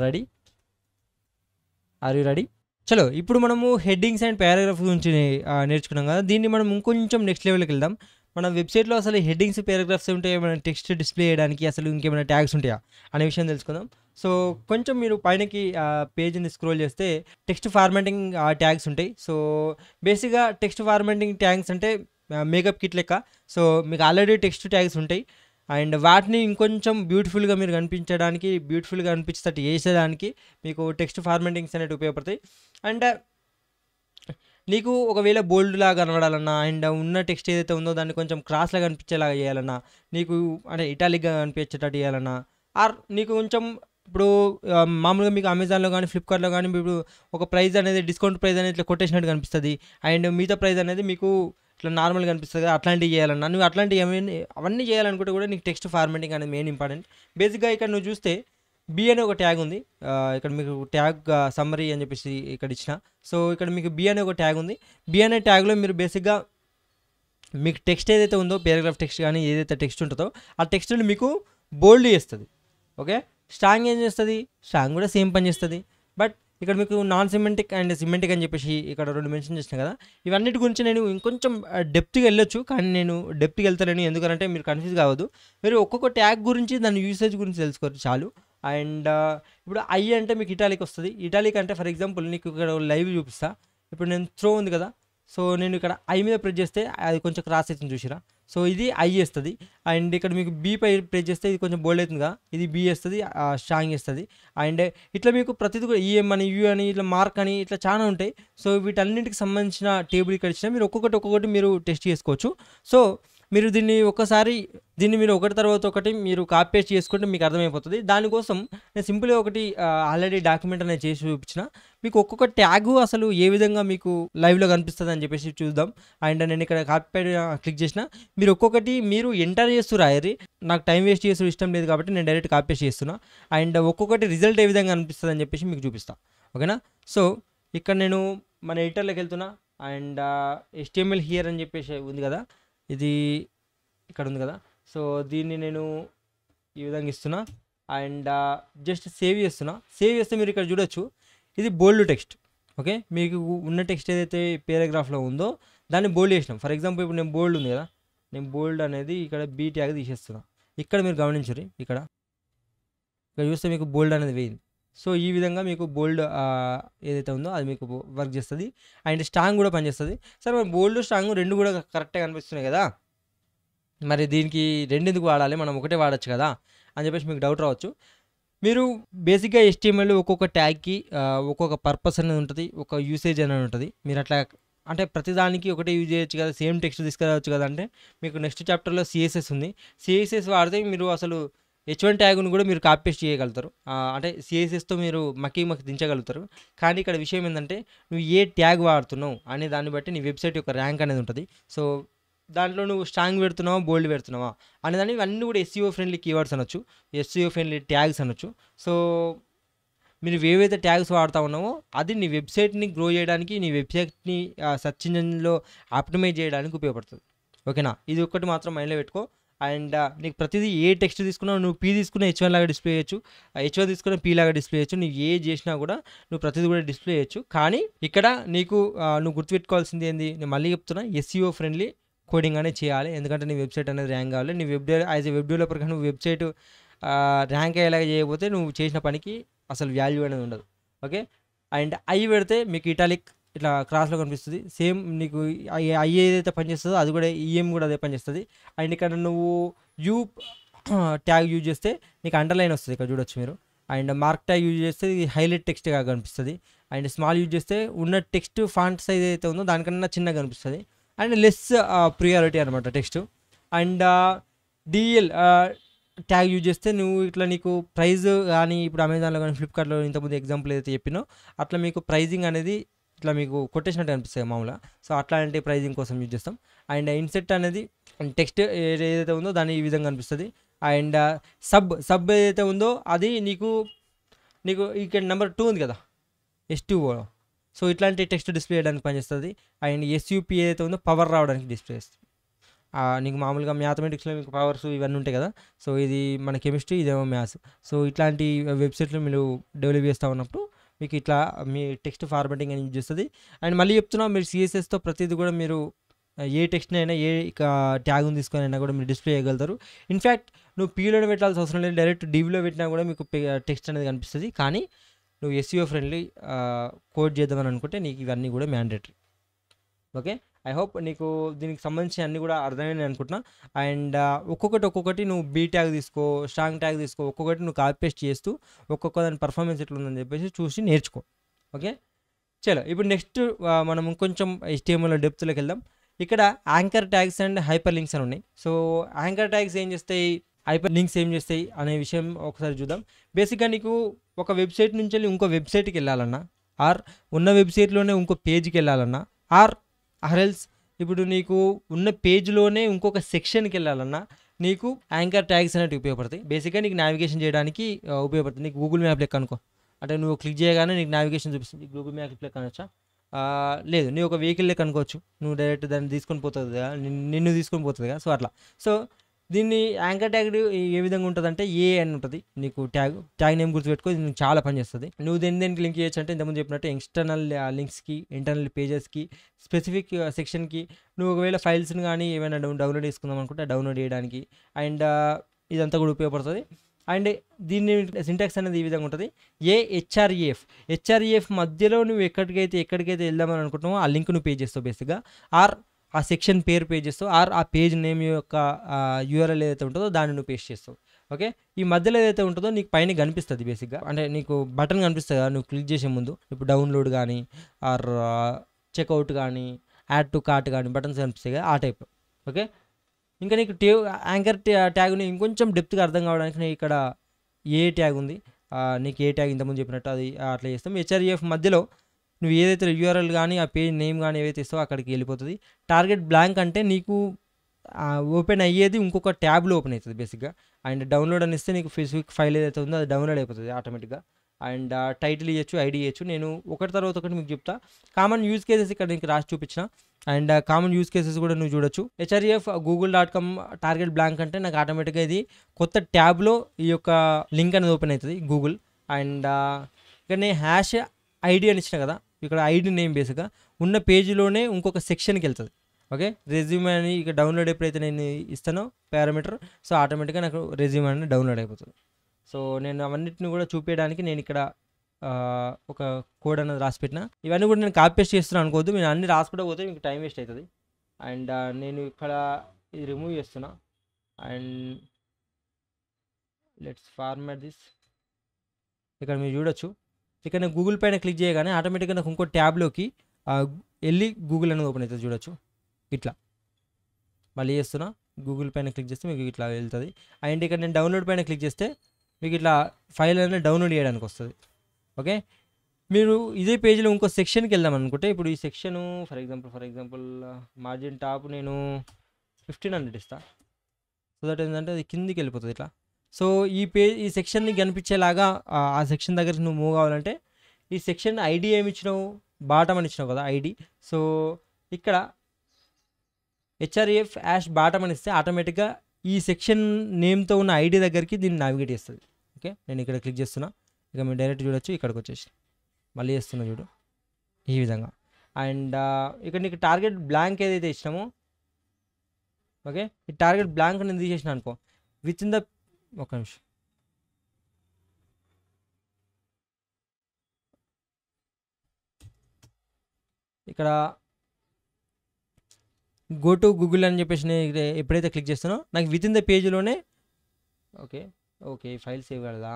ready? చలో ఇప్పుడు మనము హెడ్డింగ్స్ అండ్ పారాగ్రాఫ్ గురించి నేర్చుకున్నాం కదా, దీన్ని మనం ఇంకొంచెం నెక్స్ట్ లెవెల్కి వెళ్దాం. మన వెబ్సైట్లో అసలు హెడ్డింగ్స్ పారాగ్రాఫ్స్ ఉంటాయి, ఏమైనా టెక్స్ట్ డిస్ప్లే చేయడానికి అసలు ఇంకేమైనా ట్యాగ్స్ ఉంటాయా అనే విషయం తెలుసుకుందాం. సో కొంచెం మీరు పైనకి పేజ్ని స్క్రోల్ చేస్తే టెక్స్ట్ ఫార్మాటింగ్ ట్యాగ్స్ ఉంటాయి. సో బేసిక్గా టెక్స్ట్ ఫార్మాటింగ్ ట్యాగ్స్ అంటే మేకప్ కిట్ లెక్క. సో మీకు ఆల్రెడీ టెక్స్ట్ ట్యాగ్స్ ఉంటాయి, అండ్ వాటిని ఇంకొంచెం బ్యూటిఫుల్గా మీరు కనిపించడానికి, బ్యూటిఫుల్గా అనిపించేటట్టు చేసేదానికి మీకు టెక్స్ట్ ఫార్మాటింగ్స్ అనేవి ఉపయోగపడతాయి. అండ్ నీకు ఒకవేళ బోల్డ్ లాగా కనబడాలన్నా, అండ్ ఉన్న టెక్స్ట్ ఏదైతే ఉందో దాన్ని కొంచెం క్రాస్లాగా కనిపించేలాగా చేయాలన్నా, నీకు అంటే ఇటాలిక్గా కనిపించేటట్టు చేయాలన్నా, ఆర్ నీకు కొంచెం ఇప్పుడు మామూలుగా మీకు అమెజాన్లో కానీ ఫ్లిప్కార్ట్లో కానీ ఇప్పుడు ఒక ప్రైస్ అనేది డిస్కౌంట్ ప్రైస్ అనేది ఇట్లా కొట్టేసినట్టు కనిపిస్తుంది, అండ్ మిగతా ప్రైస్ అనేది మీకు ఇట్లా నార్మల్గా కనిపిస్తుంది కదా, అట్లాంటివి చేయాలన్నా, నువ్వు అట్లాంటివి అవన్నీ చేయాలనుకుంటే కూడా నీకు టెక్స్ట్ ఫార్మాటింగ్ అనేది మెయిన్ ఇంపార్టెంట్. బేసిక్గా ఇక్కడ నువ్వు చూస్తే బి అనే ఒక ట్యాగ్ ఉంది, ఇక్కడ మీకు ట్యాగ్ సమ్మరీ అని చెప్పేసి ఇక్కడ ఇచ్చిన. సో ఇక్కడ మీకు బి అనే ఒక ట్యాగ్ ఉంది. బి అనే ట్యాగ్లో మీరు బేసిక్గా మీకు టెక్స్ట్ ఏదైతే ఉందో పారాగ్రాఫ్ టెక్స్ట్ కానీ ఏదైతే టెక్స్ట్ ఉంటుందో ఆ టెక్స్ట్ని మీకు బోల్డ్ చేస్తుంది. ఓకే. స్ట్రాంగ్ ఏం చేస్తుంది? స్ట్రాంగ్ కూడా సేమ్ పని చేస్తుంది. బట్ ఇక్కడ మీకు నాన్ సిమెంటిక్ అండ్ సిమెంటిక్ అని చెప్పేసి ఇక్కడ 2 మెన్షన్ చేసిన కదా, ఇవన్నిటి గురించి నేను ఇంకొంచెం డెప్త్గా వెళ్ళొచ్చు, కానీ నేను డెప్త్గా వెళ్తానని ఎందుకంటే మీరు కన్ఫ్యూజ్ కావద్దు. మీరు ఒక్కొక్క ట్యాగ్ గురించి దాని యూసేజ్ గురించి తెలుసుకోవచ్చు చాలు. అండ్ ఇప్పుడు ఐ అంటే మీకు ఇటాలిక్ వస్తుంది. ఇటాలిక్ అంటే ఫర్ ఎగ్జాంపుల్ నీకు ఇక్కడ లైవ్ చూపిస్తా. ఇప్పుడు నేను త్రో ఉంది కదా, సో నేను ఇక్కడ ఐ మీద ప్రెస్ చేస్తే అది కొంచెం క్రాస్ అవుతుంది చూసిరా. సో ఇది ఐ వేస్తుంది. అండ్ ఇక్కడ మీకు బీ పై ప్రెస్ చేస్తే ఇది కొంచెం బోల్డ్ అవుతుంది కదా, ఇది బీ వేస్తుంది, స్ట్రాంగ్ వేస్తుంది. అండ్ ఇట్లా మీకు ప్రతిదీ కూడా ఈఎం అని యూ అని ఇట్లా మార్క్ అని ఇట్లా చాలా ఉంటాయి. సో వీటన్నింటికి సంబంధించిన టేబుల్ ఇక్కడ ఇచ్చిన మీరు ఒక్కొక్కటి మీరు టెస్ట్ చేసుకోవచ్చు. సో మీరు దీన్ని మీరు ఒకటి తర్వాత ఒకటి మీరు కాపీ పేస్ట్ చేసుకుంటే మీకు అర్థమైపోతుంది. దానికోసం నేను సింపుల్‌గా ఒకటి ఆల్రెడీ డాక్యుమెంట్ అనేది చేసి చూపించిన. మీకు ఒక్కొక్క ట్యాగు అసలు ఏ విధంగా మీకు లైవ్‌లో కనిపిస్తదని చెప్పేసి చూద్దాం. అండ్ నేను ఇక్కడ కాపీ పేస్ట్ క్లిక్ చేసిన. మీరు ఒక్కొక్కటి మీరు ఎంటర్ చేస్తూ రాయరి. నాకు టైం వేస్ట్ చేసుడు ఇష్టం లేదు కాబట్టి నేను డైరెక్ట్ కాపీ పేస్ట్ చేస్తున్నా. అండ్ ఒక్కొక్కటి రిజల్ట్ ఏ విధంగా కనిపిస్తదని చెప్పేసి మీకు చూపిస్తా. ఓకేనా? సో, ఇక్కడ నేను మన ఎడిటర్‌లోకి వెళ్తున్నా. అండ్ HTML హియర్ అని చెప్పేసి ఉంది కదా! ఇది ఇక్కడ ఉంది కదా! సో, దీన్ని నేను ఈ విధంగా ఇస్తున్నా. అండ్ జస్ట్ సేవ్ చేస్తున్నా. సేవ్ చేస్తే మీరు ఇక్కడ చూడొచ్చు. ఇది బోల్డ్ టెక్స్ట్. ఓకే. మీకు ఉన్న టెక్స్ట్ ఏదైతే పేరాగ్రాఫ్‌లో ఉందో దాన్ని బోల్డ్ చేసినాం. ఫర్ ఎగ్జాంపుల్ ఇప్పుడు నేను బోల్డ్ ఉంది కదా! నేను బోల్డ్ అనేది ఇక్కడ బీ ట్యాగ్ తీసేస్తున్నా. ఇక్కడ మీరు గమనించుర్రి. ఇక్కడ చూస్తే మీకు బోల్డ్ అనేది వేయింది. సో, ఈ విధంగా మీకు బోల్డ్ ఏదైతే ఉందో అది మీకు వర్క్ చేస్తుంది. అండ్ స్ట్రాంగ్ కూడా పనిచేస్తుంది. సరే, మరి బోల్డ్ స్ట్రాంగ్ రెండు కూడా కరెక్ట్గా కనిపిస్తున్నాయి కదా! మరి దీనికి రెండెందుకు వాడాలి, మనం ఒకటే వాడచ్చు కదా అని చెప్పేసి మీకు డౌట్ రావచ్చు. మీరు బేసిక్గా HTML ఒక్కొక్క ట్యాగ్కి ఒక్కొక్క పర్పస్ అనేది ఉంటుంది, ఒక యూసేజ్ అనేది ఉంటుంది. మీరు అట్లా అంటే ప్రతిదానికి ఒకటే యూజ్ చేయొచ్చు కదా, సేమ్ టెక్స్ట్ తీసుకురావచ్చు కదా. అంటే మీకు నెక్స్ట్ చాప్టర్లో CSS ఉంది. CSS వాడితే మీరు అసలు H1 ట్యాగ్ను కూడా మీరు కాపీ పేస్ట్ చేయగలుగుతారు. అంటే CSSతో మీరు మక్కి దించగలుగుతారు. కానీ ఇక్కడ విషయం ఏంటంటే నువ్వు ఏ ట్యాగ్ వాడుతున్నావు అనే దాన్ని బట్టి నీ వెబ్సైట్ యొక్క ర్యాంక్ అనేది ఉంటుంది. సో, దాంట్లో నువ్వు స్ట్రాంగ్ పెడుతున్నావా, బోల్డ్ పెడుతున్నావా అనేదాన్ని ఇవన్నీ కూడా SEO ఫ్రెండ్లీ కీవర్డ్స్ అనొచ్చు, SEO ఫ్రెండ్లీ ట్యాగ్స్ అనొచ్చు. సో, మీరు ఏవైతే ట్యాగ్స్ వాడుతూ ఉన్నావో అది నీ వెబ్సైట్ని గ్రో చేయడానికి, నీ వెబ్సైట్ని సెర్చ్ ఇంజిన్లో ఆప్టిమైజ్ చేయడానికి ఉపయోగపడుతుంది. ఓకేనా? ఇది ఒక్కటి మాత్రం మైండ్లో పెట్టుకో. అండ్ నీకు ప్రతిదీ ఏ టెక్స్ట్ తీసుకున్నావు, నువ్వు P తీసుకున్న H1 లాగా డిస్ప్లే చేయొచ్చు, H1 తీసుకున్న P లాగా డిస్ప్లే చేయొచ్చు. నువ్వు ఏ చేసినా కూడా నువ్వు ప్రతిదీ కూడా డిస్ప్లే చేయొచ్చు. కానీ ఇక్కడ నీకు నువ్వు గుర్తుపెట్టుకోవాల్సింది ఏంది, నేను మళ్ళీ చెప్తున్నా, SEO ఫ్రెండ్లీ కోడింగ్ అనేది చేయాలి. ఎందుకంటే నీ వెబ్సైట్ అనేది ర్యాంక్ కావాలి. నీ యాజ్ ఎ వెబ్ డెవలపర్గా నువ్వు వెబ్సైట్ ర్యాంక్ అయ్యేలాగా చేయకపోతే నువ్వు చేసిన పనికి అసలు వాల్యూ అనేది ఉండదు. ఓకే. అండ్ ఐ పెడితే మీకు ఇటాలిక్ ఇట్లా క్రాస్లో కనిపిస్తుంది. సేమ్ నీకు ఐ ఏదైతే పనిచేస్తుందో అది కూడా EM కూడా అదే పనిచేస్తుంది. అండ్ ఇక్కడ నువ్వు యూ ట్యాగ్ యూజ్ చేస్తే నీకు అండర్లైన్ వస్తుంది, ఇక్కడ చూడొచ్చు మీరు. అండ్ మార్క్ ట్యాగ్ యూజ్ చేస్తే ఇది హైలైట్ టెక్స్ట్గా కనిపిస్తుంది. అండ్ స్మాల్ యూజ్ చేస్తే ఉన్న టెక్స్ట్ ఫాంట్ సైజ్ ఏదైతే ఉందో దానికన్నా చిన్నగా కనిపిస్తుంది. అండ్ లెస్ ప్రియారిటీ అనమాట text. And DL tag use చేస్తే నువ్వు ఇట్లా నీకు ప్రైజ్ కానీ ఇప్పుడు అమెజాన్లో కానీ ఫ్లిప్కార్ట్లో ఇంతకుముందు ఎగ్జాంపుల్ ఏదైతే చెప్పినో అట్లా మీకు ప్రైజింగ్ అనేది ఇట్లా మీకు కొట్టేసినట్టు కనిపిస్తుంది మామూలుగా. సో, అట్లాంటి ప్రైజింగ్ కోసం యూజ్ చేస్తాం. అండ్ ఇన్సెట్ అనేది టెక్స్ట్ ఏదైతే ఉందో దాన్ని ఈ విధంగా కనిపిస్తుంది. అండ్ సబ్ ఏదైతే ఉందో అది నీకు ఇక్కడ నెంబర్ 2 ఉంది కదా, S2O. సో, ఇట్లాంటి టెక్స్ట్ డిస్ప్లే చేయడానికి పనిచేస్తుంది. అండ్ SUP ఏదైతే ఉందో పవర్ రావడానికి డిస్ప్లే చేస్తుంది. నీకు మామూలుగా మ్యాథమెటిక్స్లో మీకు పవర్స్ ఇవన్నీ ఉంటాయి కదా. సో, ఇది మన కెమిస్ట్రీ, ఇదేమో మ్యాథ్స్. సో, ఇట్లాంటి వెబ్సైట్లో మీరు డెవలప్ చేస్తూ ఉన్నప్పుడు మీకు ఇట్లా మీ టెక్స్ట్ ఫార్మాటింగ్ అని యూజ్ చేస్తుంది. అండ్ మళ్ళీ చెప్తున్నా, మీరు CSSతో ప్రతిదీ కూడా మీరు ఏ టెక్స్ట్ని అయినా ఏ ట్యాగ్ని తీసుకొని అయినా కూడా మీరు డిస్ప్లే చేయగలుగుతారు. ఇన్ఫ్యాక్ట్ నువ్వు Pలో పెట్టాల్సిన అవసరం లేదు, డైరెక్ట్ DVలో పెట్టినా కూడా మీకు టెక్స్ట్ అనేది కనిపిస్తుంది. కానీ నువ్వు SEO ఫ్రెండ్లీ కోడ్ చేద్దామని అనుకుంటే నీకు ఇవన్నీ కూడా మ్యాండేటరీ. ఓకే. ఐ హోప్ నీకు దీనికి సంబంధించి అన్నీ కూడా అర్థమైంది అనుకుంటున్నా. అండ్ ఒక్కొక్కటి నువ్వు బీ ట్యాగ్ తీసుకో, స్ట్రాంగ్ ట్యాగ్ తీసుకో, ఒక్కొక్కటి నువ్వు కాపీ పేస్ట్ చేస్తూ ఒక్కొక్క దాని పర్ఫార్మెన్స్ ఎట్లా ఉందని చెప్పేసి చూసి నేర్చుకో. ఓకే. చలో, ఇప్పుడు నెక్స్ట్ మనం ఇంకొంచెం HTML డెప్త్లోకి వెళ్దాం. ఇక్కడ anchor tags and hyper links అని ఉన్నాయి. సో, యాంకర్ ట్యాగ్స్ ఏం చేస్తాయి, హైపర్ లింక్స్ ఏం చేస్తాయి అనే విషయం ఒకసారి చూద్దాం. బేసిక్గా నీకు ఒక వెబ్సైట్ నుంచి వెళ్ళి ఇంకో వెబ్సైట్కి వెళ్ళాలన్నా, ఆర్ ఉన్న వెబ్సైట్లోనే ఇంకో పేజ్కి వెళ్ళాలన్నా, ఆర్ఎల్స్ ఇప్పుడు నీకు ఉన్న పేజ్లోనే ఇంకొక సెక్షన్కి వెళ్ళాలన్నా నీకు యాంకర్ ట్యాగ్స్ అనేవి ఉపయోగపడతాయి. బేసిక్గా నీకు నావిగేషన్ చేయడానికి ఉపయోగపడుతుంది. నీకు గూగుల్ మ్యాప్ లెక్క అనుకో, అంటే నువ్వు క్లిక్ చేయగానే నీకు నావిగేషన్ చూపిస్తుంది. గూగుల్ మ్యాప్ లెక్క అనొచ్చా? లేదు, నీ ఒక వెహికల్ లెక్క అనుకోవచ్చు. నువ్వు డైరెక్ట్ దాన్ని తీసుకొని పోతుంది కదా, నిన్ను తీసుకొని పోతుంది కదా. సో, అట్లా. సో, దీన్ని యాంకర్ ట్యాగ్ ఏ విధంగా ఉంటుందంటే అని ఉంటుంది. నీకు ట్యాగ్ నేమ్ గుర్తుపెట్టుకో, ఇది నీకు చాలా పనిచేస్తుంది. నువ్వు దేనికి లింక్ చేయొచ్చు అంటే ఇంతకుముందు చెప్పినట్టు ఎక్స్టర్నల్ లింక్స్కి, ఇంటర్నల్ పేజెస్కి, స్పెసిఫిక్ సెక్షన్కి. నువ్వు ఒకవేళ ఫైల్స్ని కానీ ఏమైనా డౌన్లోడ్ చేసుకుందాం అనుకుంటే డౌన్లోడ్ చేయడానికి. అండ్ ఇదంతా కూడా ఉపయోగపడుతుంది. అండ్ దీన్ని సింటాక్స్ అనేది ఈ విధంగా ఉంటుంది. హెచ్ఆర్ఈఎఫ్ మధ్యలో నువ్వు ఎక్కడికైతే వెళ్దామని అనుకుంటున్నావో ఆ లింక్ నువ్వు పే చేస్తావు బేసిక్గా, ఆర్ ఆ సెక్షన్ పేరు పే చేస్తావు, ఆర్ ఆ పేజ్ నేమ్ యొక్క URL ఏదైతే ఉంటుందో దాన్ని నువ్వు పేస్ట్ చేస్తావు. ఓకే. ఈ మధ్యలో ఏదైతే ఉంటుందో నీకు పైన కనిపిస్తుంది బేసిక్గా, అంటే నీకు బటన్ కనిపిస్తుంది కదా నువ్వు క్లిక్ చేసే ముందు. ఇప్పుడు డౌన్లోడ్ కానీ, ఆర్ చెక్అవుట్ కానీ, యాడ్ టు కార్ట్ కానీ బటన్స్ కనిపిస్తాయి కదా, ఆ టైప్. ఓకే. ఇంకా నీకు యాంకర్ ట్యాగ్ని ఇంకొంచెం డెప్త్గా అర్థం కావడానికి నేను ఇక్కడ ఏ ట్యాగ్ ఉంది, నీకు ఏ ట్యాగ్ ఇంతకుముందు చెప్పినట్టు అది అట్లా చేస్తాం. హెచ్ఆర్ఈఎఫ్ మధ్యలో నువ్వు ఏదైతే యూఆర్ఎల్ కానీ ఆ పేజ్ నేమ్ కానీ ఏవైతే ఇస్తావో అక్కడికి వెళ్ళిపోతుంది. టార్గెట్ బ్లాంక్ అంటే నీకు ఓపెన్ అయ్యేది ఇంకొక ట్యాబ్లో ఓపెన్ అవుతుంది బేసిక్గా. అండ్ డౌన్లోడ్ అని ఇస్తే నీకు ఫేస్బుక్ ఫైల్ ఏదైతే ఉందో అది డౌన్లోడ్ అయిపోతుంది ఆటోమేటిక్గా. అండ్ టైటిల్ ఇవ్వచ్చు, ఐడి ఇవ్వచ్చు. నేను ఒకటి తర్వాత ఒకటి మీకు చెప్తా. కామన్ యూజ్ కేసెస్ ఇక్కడ నీకు రాసి చూపించిన. అండ్ కామన్ యూజ్ కేసెస్ కూడా నువ్వు చూడొచ్చు. హెచ్ఆర్ఈఎఫ్ google.com టార్గెట్ బ్లాంక్ అంటే నాకు ఆటోమేటిక్గా ఇది కొత్త ట్యాబ్లో ఈ యొక్క లింక్ అనేది ఓపెన్ అవుతుంది గూగుల్. అండ్ ఇక్కడ నేను హ్యాష్ ఐడి అని ఇచ్చిన కదా, ఇక్కడ ఐడి నేమ్ బేస్గా ఉన్న పేజీలోనే ఇంకొక సెక్షన్కి వెళ్తుంది. ఓకే, రెజ్యూమ్ అని ఇక డౌన్లోడ్ ఎప్పుడైతే నేను ఇస్తానో పారామీటర్, సో ఆటోమేటిక్గా నాకు రెజ్యూమ్ అనేది డౌన్లోడ్ అయిపోతుంది. సో నేను అవన్నిటిని కూడా చూపించడానికి నేను ఇక్కడ ఒక కోడ్ అనేది రాసి పెట్టిన. ఇవన్నీ కూడా నేను కాపీ పేస్ట్ చేస్తున్నాను అనుకోవద్దు, నేను అన్ని రాసుకుంటూ పోతే మీకు టైం వేస్ట్ అవుతుంది. అండ్ నేను ఇక్కడ ఇది రిమూవ్ చేస్తున్నా. And let's format this. ఇక్కడ మీరు చూడొచ్చు, ఇక్కడ నేను గూగుల్ పైన క్లిక్ చేయగానే ఆటోమేటిక్గా నాకు ఇంకో ట్యాబ్లోకి వెళ్ళి గూగుల్ అనేది ఓపెన్ అవుతుంది. చూడొచ్చు ఇట్లా. మళ్ళీ చేస్తున్నా, గూగుల్ పైన క్లిక్ చేస్తే మీకు ఇట్లా వెళ్తుంది. అండ్ ఇక్కడ నేను డౌన్లోడ్ పైన క్లిక్ చేస్తే మీకు ఇట్లా ఫైల్ అనేది డౌన్లోడ్ చేయడానికి వస్తుంది. ఓకే, మీరు ఇదే పేజీలో ఇంకో సెక్షన్కి వెళ్దాం అనుకుంటే, ఇప్పుడు ఈ section for example margin top నేను 1500 ఇస్తా. సో దట్ ఏంటంటే అది కిందికి వెళ్ళిపోతుంది ఇట్లా. సో ఈ సెక్షన్ని కనిపించేలాగా ఆ సెక్షన్ దగ్గరికి నువ్వు మూవ్ కావాలంటే ఈ సెక్షన్ ఐడి ఏమి ఇచ్చినావు, బాటమ్ అని ఇచ్చినావు కదా ఐడి. సో ఇక్కడ హెచ్ఆర్ఈఎఫ్ బాటమ్ అని ఇస్తే ఆటోమేటిక్గా ఈ సెక్షన్ నేమ్తో ఉన్న ఐడి దగ్గరికి దీన్ని నావిగేట్ చేస్తుంది. ఓకే, నేను ఇక్కడ క్లిక్ చేస్తున్నా, ఇక మీరు డైరెక్ట్ చూడొచ్చు. ఇక్కడికి వచ్చేసి మళ్ళీ చేస్తున్నా చూడు ఈ విధంగా. అండ్ ఇక్కడ నీకు టార్గెట్ బ్లాంక్ ఏదైతే ఇచ్చినామో, ఓకే, ఈ టార్గెట్ బ్లాంక్ నేను తీసేసిన అనుకో, విత్ ఇన్ ద ఒక నిమిషం ఇక్కడ గో టు గూగుల్ అని చెప్పేసి నేను ఎప్పుడైతే క్లిక్ చేస్తానో నాకు విత్ ఇన్ ద పేజ్లోనే ఓకే ఫైల్ సేవ్ కదా.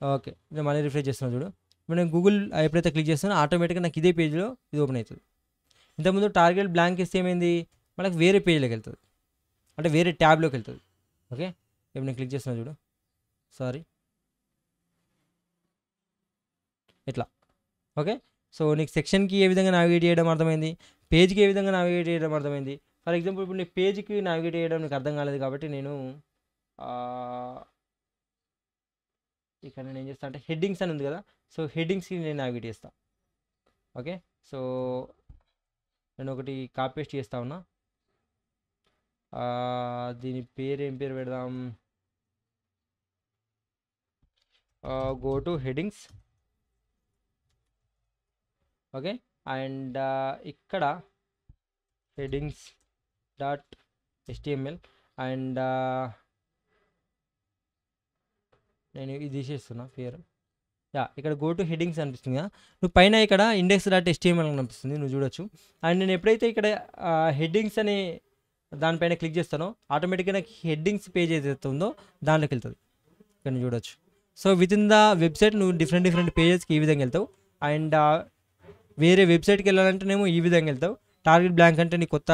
ఓకే, నేను మళ్ళీ రిఫ్రెష్ చేస్తున్నాను చూడు. ఇప్పుడు నేను గూగుల్ ఎప్పుడైతే క్లిక్ చేస్తానో ఆటోమేటిక్గా నాకు ఇదే పేజ్లో ఇది ఓపెన్ అవుతుంది. ఇంతకుముందు టార్గెట్ బ్లాంక్ ఇస్తే ఏమైంది, మనకు వేరే పేజ్లోకి వెళ్తుంది, అంటే వేరే ట్యాబ్లోకి వెళ్తుంది. ఓకే, ఇప్పుడు నేను క్లిక్ చేస్తున్నా చూడు, సారీ ఇట్లా. ఓకే, సో నీకు సెక్షన్కి ఏ విధంగా నావిగేట్ చేయడం అర్థమైంది, పేజ్కి ఏ విధంగా నావిగేట్ చేయడం అర్థమైంది. ఫర్ ఎగ్జాంపుల్ ఇప్పుడు నీకు పేజ్కి నావిగేట్ చేయడం నీకు అర్థం కాలేదు కాబట్టి నేను ఇక్కడ నేను ఏం చేస్తాను అంటే హెడ్డింగ్స్ అని ఉంది కదా, సో హెడ్డింగ్స్కి నేను నావిగేట్ చేస్తాను. ఓకే, సో నేను ఒకటి కాపీ పేస్ట్ చేస్తా ఉన్నా. దీని పేరు ఏం పేరు పెడదాం, go to headings. Okay, and ఇక్కడ హెడ్డింగ్స్ డాట్ HTML. అండ్ నేను ఇది తీసేస్తున్నా పేరు. ఇక్కడ గో టు హెడ్డింగ్స్ అనిపిస్తుంది కదా, నువ్వు పైన ఇక్కడ index.html అని అనిపిస్తుంది, నువ్వు చూడొచ్చు. అండ్ నేను ఎప్పుడైతే ఇక్కడ హెడ్డింగ్స్ అనే దానిపైన క్లిక్ చేస్తానో ఆటోమేటిక్గా నాకు హెడ్డింగ్స్ పేజ్ ఏదైతే ఉందో దాంట్లోకి వెళ్తుంది. ఇక్కడ నువ్వు చూడొచ్చు. So with in the website నువ్వు డిఫరెంట్ పేజెస్కి ఈ విధంగా వెళ్తావు. అండ్ వేరే వెబ్సైట్కి వెళ్ళాలంటేనేమో ఈ విధంగా వెళ్తావు. టార్గెట్ బ్లాంక్ అంటే నీ కొత్త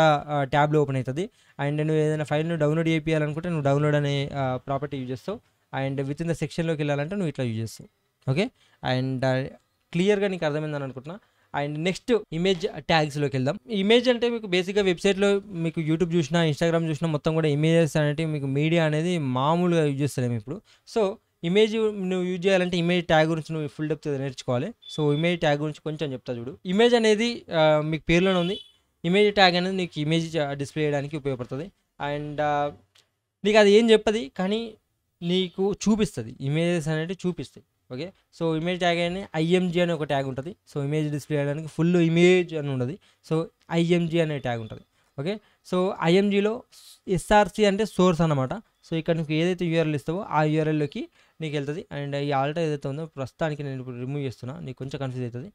ట్యాబ్లో ఓపెన్ అవుతుంది. అండ్ నువ్వు ఏదైనా ఫైల్ను డౌన్లోడ్ చేయాలనుకుంటే నువ్వు డౌన్లోడ్ అనే ప్రాపర్టీ యూజ్ చేస్తావు. అండ్ విత్ ఇన్ ద సెక్షన్లోకి వెళ్ళాలంటే నువ్వు ఇట్లా యూజ్ చేస్తావు. ఓకే, అండ్ క్లియర్గా నీకు అర్థమైందని అనుకుంటున్నా. అండ్ నెక్స్ట్ ఇమేజ్ ట్యాగ్స్లోకి వెళ్దాం. ఇమేజ్ అంటే మీకు బేసిక్గా వెబ్సైట్లో మీకు యూట్యూబ్ చూసినా ఇన్స్టాగ్రామ్ చూసినా మొత్తం కూడా ఇమేజెస్ అనేవి మీకు మీడియా అనేది మామూలుగా యూజ్ చేస్తలేము ఇప్పుడు. సో ఇమేజ్ నువ్వు యూజ్ చేయాలంటే ఇమేజ్ ట్యాగ్ గురించి నువ్వు ఫుల్ డెప్త్ నేర్చుకోవాలి. సో ఇమేజ్ ట్యాగ్ గురించి కొంచెం చెప్తా చూడు. ఇమేజ్ అనేది మీకు పేరులోనే ఉంది. ఇమేజ్ ట్యాగ్ అనేది నీకు ఇమేజ్ డిస్ప్లే చేయడానికి ఉపయోగపడుతుంది. అండ్ నీకు అది ఏం చెప్పది కానీ నీకు చూపిస్తుంది, ఇమేజెస్ అనేవి చూపిస్తాయి. ఓకే, సో ఇమేజ్ ట్యాగ్ అని IMG అనే ఒక ట్యాగ్ ఉంటుంది. సో ఇమేజ్ డిస్ప్లే చేయడానికి ఫుల్ ఇమేజ్ అని ఉండదు, సో IMG అనే ట్యాగ్ ఉంటుంది. ఓకే, సో IMGలో SRC అంటే సోర్స్ అన్నమాట. సో ఇక్కడ నీకు ఏదైతే URL ఇస్తావో ఆ URLలోకి నీకు వెళ్తుంది. అండ్ ఈ ఆల్టర్ ఏదైతే ఉందో ప్రస్తుతానికి నేను ఇప్పుడు రిమూవ్ చేస్తున్నా, నీకు కొంచెం కన్ఫ్యూజ్ అవుతుంది.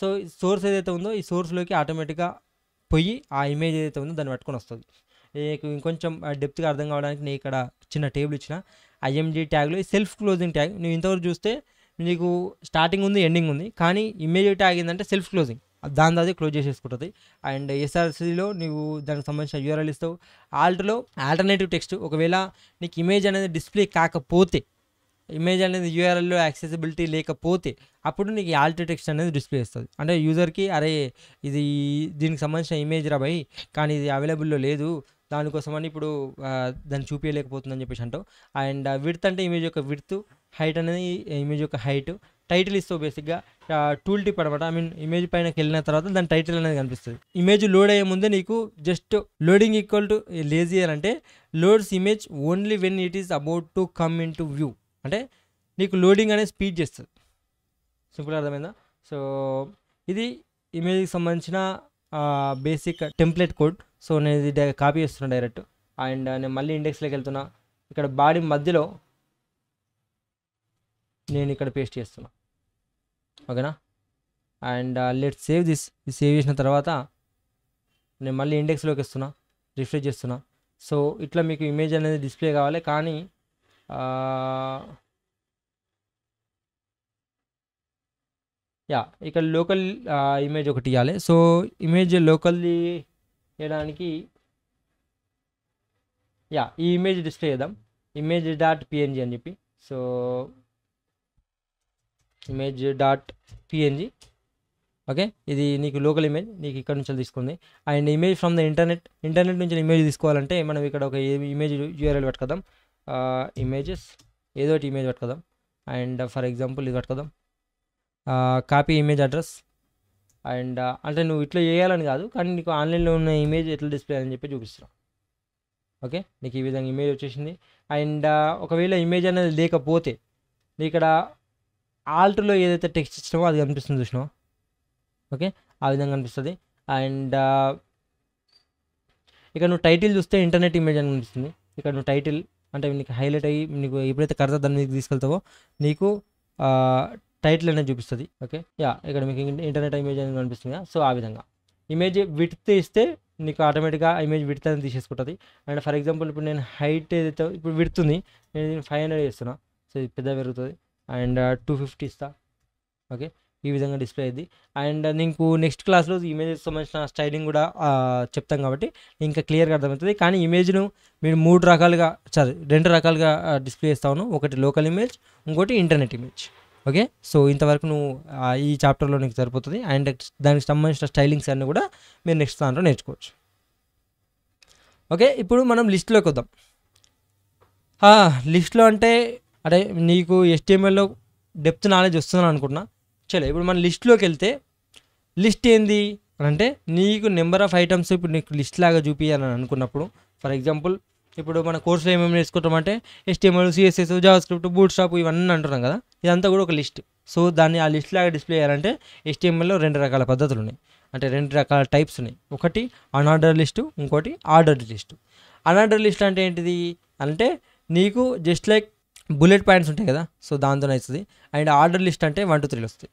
సో సోర్స్ ఏదైతే ఉందో ఈ సోర్స్లోకి ఆటోమేటిక్గా పోయి ఆ ఇమేజ్ ఏదైతే ఉందో దాన్ని పట్టుకొని వస్తుంది. నీకు ఇంకొంచెం డెప్త్గా అర్థం కావడానికి నేను ఇక్కడ చిన్న టేబుల్ ఇచ్చిన IMG ట్యాగ్లో సెల్ఫ్ క్లోజింగ్ ట్యాగ్. నువ్వు ఇంతవరకు చూస్తే నీకు స్టార్టింగ్ ఉంది, ఎండింగ్ ఉంది, కానీ ఇమేజ్ ట్యాగ్ ఏంటంటే సెల్ఫ్ క్లోజింగ్. దాని అది క్లోజ్ చేసేసుకుంటుంది. అండ్ ఎస్ఆర్సీలో నువ్వు దానికి సంబంధించిన యూఆర్ఎల్ ఇస్తావు. ఆల్ట్లో ఆల్టర్నేటివ్ టెక్స్ట్, ఒకవేళ నీకు ఇమేజ్ అనేది డిస్ప్లే కాకపోతే, ఇమేజ్ అనేది యూఆర్ఎల్లో యాక్సెసిబిలిటీ లేకపోతే అప్పుడు నీకు ఆల్ట్ టెక్స్ట్ అనేది డిస్ప్లే ఇస్తుంది. అంటే యూజర్కి అరే ఇది దీనికి సంబంధించిన ఇమేజ్ రా భయ్, కానీ ఇది అవైలబుల్లో లేదు, దానికోసమని ఇప్పుడు దాన్ని చూపించలేకపోతుందని చెప్పేసి అంటావు. అండ్ విడ్త్ అంటే ఇమేజ్ యొక్క విడ్త్, హైట్ అనేది ఇమేజ్ యొక్క హైట్. టైటిల్ ఇస్తావు బేసిక్గా టూల్ టిప్ అనమాట. ఐ మీన్ ఇమేజ్ పైనకి వెళ్ళిన తర్వాత దాని టైటిల్ అనేది కనిపిస్తుంది. ఇమేజ్ లోడ్ అయ్యే ముందే నీకు just loading equal to lazy అంటే loads image only when it is about to come into view, అంటే నీకు లోడింగ్ అనేది స్పీడ్ చేస్తుంది. సింపుల్గా అర్థమైందా? సో ఇది ఇమేజ్కి సంబంధించిన బేసిక్ టెంప్లెట్ కోడ్. సో నేను ఇది కాపీ చేస్తున్నా డైరెక్ట్. అండ్ నేను మళ్ళీ ఇండెక్స్లోకి వెళ్తున్నా. ఇక్కడ బాడీ మధ్యలో నేను ఇక్కడ పేస్ట్ చేస్తున్నా. ఓకేనా? And let's save this. ఇది సేవ్ చేసిన తర్వాత నేను మళ్ళీ ఇండెక్స్లోకి వస్తున్నా, రిఫ్రెష్ చేస్తున్నా. సో ఇట్లా మీకు ఇమేజ్ అనేది డిస్ప్లే కావాలి. కానీ ఇక్కడ లోకల్ ఇమేజ్ ఒకటి ఇవ్వాలి. సో ఇమేజ్ లోకల్ది చేయడానికి ఈ ఇమేజ్ డిస్ప్లే చేద్దాం, image.png అని చెప్పి. So image.png. ఓకే, ఇది నీకు లోకల్ ఇమేజ్, నీకు ఇక్కడ నుంచి తీసుకుంది. And image from the internet నుంచి ఇమేజ్ తీసుకోవాలంటే మనం ఇక్కడ ఒక ఇమేజ్ యూఆర్ఎల్ పట్టుకుందాం. ఇమేజెస్ ఏదో ఒకటి ఇమేజ్ పట్టుకుందాం. అండ్ ఫర్ ఎగ్జాంపుల్ ఇది పట్టుకుందాం, కాపీ ఇమేజ్ అడ్రస్. అండ్ అంటే నువ్వు ఇట్లా చేయాలని కాదు, కానీ నీకు ఆన్లైన్లో ఉన్న ఇమేజ్ ఎట్లా డిస్ప్లే అని చెప్పి చూపిస్తున్నాం. ఓకే, నీకు ఈ విధంగా ఇమేజ్ వచ్చేసింది. అండ్ ఒకవేళ ఇమేజ్ అనేది లేకపోతే ఇక్కడ ఆల్ట్లో ఏదైతే టెక్స్ట్ ఇచ్చినామో అది కనిపిస్తుంది, చూసినావా? ఓకే, ఆ విధంగా కనిపిస్తుంది. అండ్ ఇక్కడ నువ్వు టైటిల్ చూస్తే ఇంటర్నెట్ ఇమేజ్ అని కనిపిస్తుంది. ఇక్కడ నువ్వు టైటిల్ అంటే నీకు హైలైట్ అయ్యి నీకు ఎప్పుడైతే కర్సర్ దాని మీద తీసుకెళ్తావో నీకు టైటిల్ అనేది చూపిస్తుంది. ఓకే, ఇక్కడ మీకు ఇంటర్నెట్ ఇమేజ్ అనేది కనిపిస్తుంది. సో ఆ విధంగా ఇమేజ్ విడ్త్ ఇస్తే నీకు ఆటోమేటిక్గా ఇమేజ్ విడ్త్ అనేది తీసేసుకుంటుంది. అండ్ ఫర్ ఎగ్జాంపుల్ ఇప్పుడు నేను హైట్ ఏదైతే ఇప్పుడు విడుతుంది, నేను 500 చేస్తున్నా. సో ఇది పెద్ద పెరుగుతుంది. అండ్ 250 ఇస్తా. ఓకే, ఈ విధంగా డిస్ప్లే అయ్యింది. అండ్ నీకు నెక్స్ట్ క్లాస్లో ఇమేజెస్ సంబంధించిన స్టైలింగ్ కూడా చెప్తాం కాబట్టి ఇంకా క్లియర్గా అర్థమవుతుంది. కానీ ఇమేజ్ను మీరు 2 రకాలుగా డిస్ప్లే చేస్తాను. ఒకటి లోకల్ ఇమేజ్, ఇంకోటి ఇంటర్నెట్ ఇమేజ్. ఓకే, సో ఇంతవరకు నువ్వు ఈ చాప్టర్లో నీకు సరిపోతుంది. అండ్ దానికి సంబంధించిన స్టైలింగ్స్ అన్నీ కూడా మీరు నెక్స్ట్ దాంట్లో నేర్చుకోవచ్చు. ఓకే, ఇప్పుడు మనం లిస్ట్లోకి వద్దాం. లిస్ట్లో అంటే అదే నీకు HTMLలో డెప్త్ నాలెడ్జ్ వస్తుందని అనుకుంటున్నా. చలో ఇప్పుడు మన లిస్ట్లోకి వెళ్తే, లిస్ట్ ఏంది అని అంటే నీకు నెంబర్ ఆఫ్ ఐటమ్స్ ఇప్పుడు నీకు లిస్ట్ లాగా చూపించాలని అనుకున్నప్పుడు, ఫర్ ఎగ్జాంపుల్ ఇప్పుడు మన కోర్సులో ఏమేమి నేర్చుకుంటామంటే HTML, CSS, జావాస్క్రిప్ట్, బూట్స్ట్రాప్ ఇవన్నీ అంటున్నాం కదా, ఇదంతా కూడా ఒక లిస్ట్. సో దాన్ని ఆ లిస్ట్ లాగా డిస్ప్లే చేయాలంటే HTMLలో 2 రకాల పద్ధతులు ఉన్నాయి, అంటే 2 రకాల టైప్స్ ఉన్నాయి. ఒకటి అన్ఆర్డర్ లిస్టు, ఇంకోటి ఆర్డర్డ్ లిస్టు. అన్ఆర్డర్ లిస్ట్ అంటే ఏంటిది అంటే నీకు జస్ట్ లైక్ బుల్లెట్ పాయింట్స్ ఉంటాయి కదా, సో దాంతో అవుతుంది. అండ్ ఆర్డర్ లిస్ట్ అంటే 1 2 3 వస్తాయి.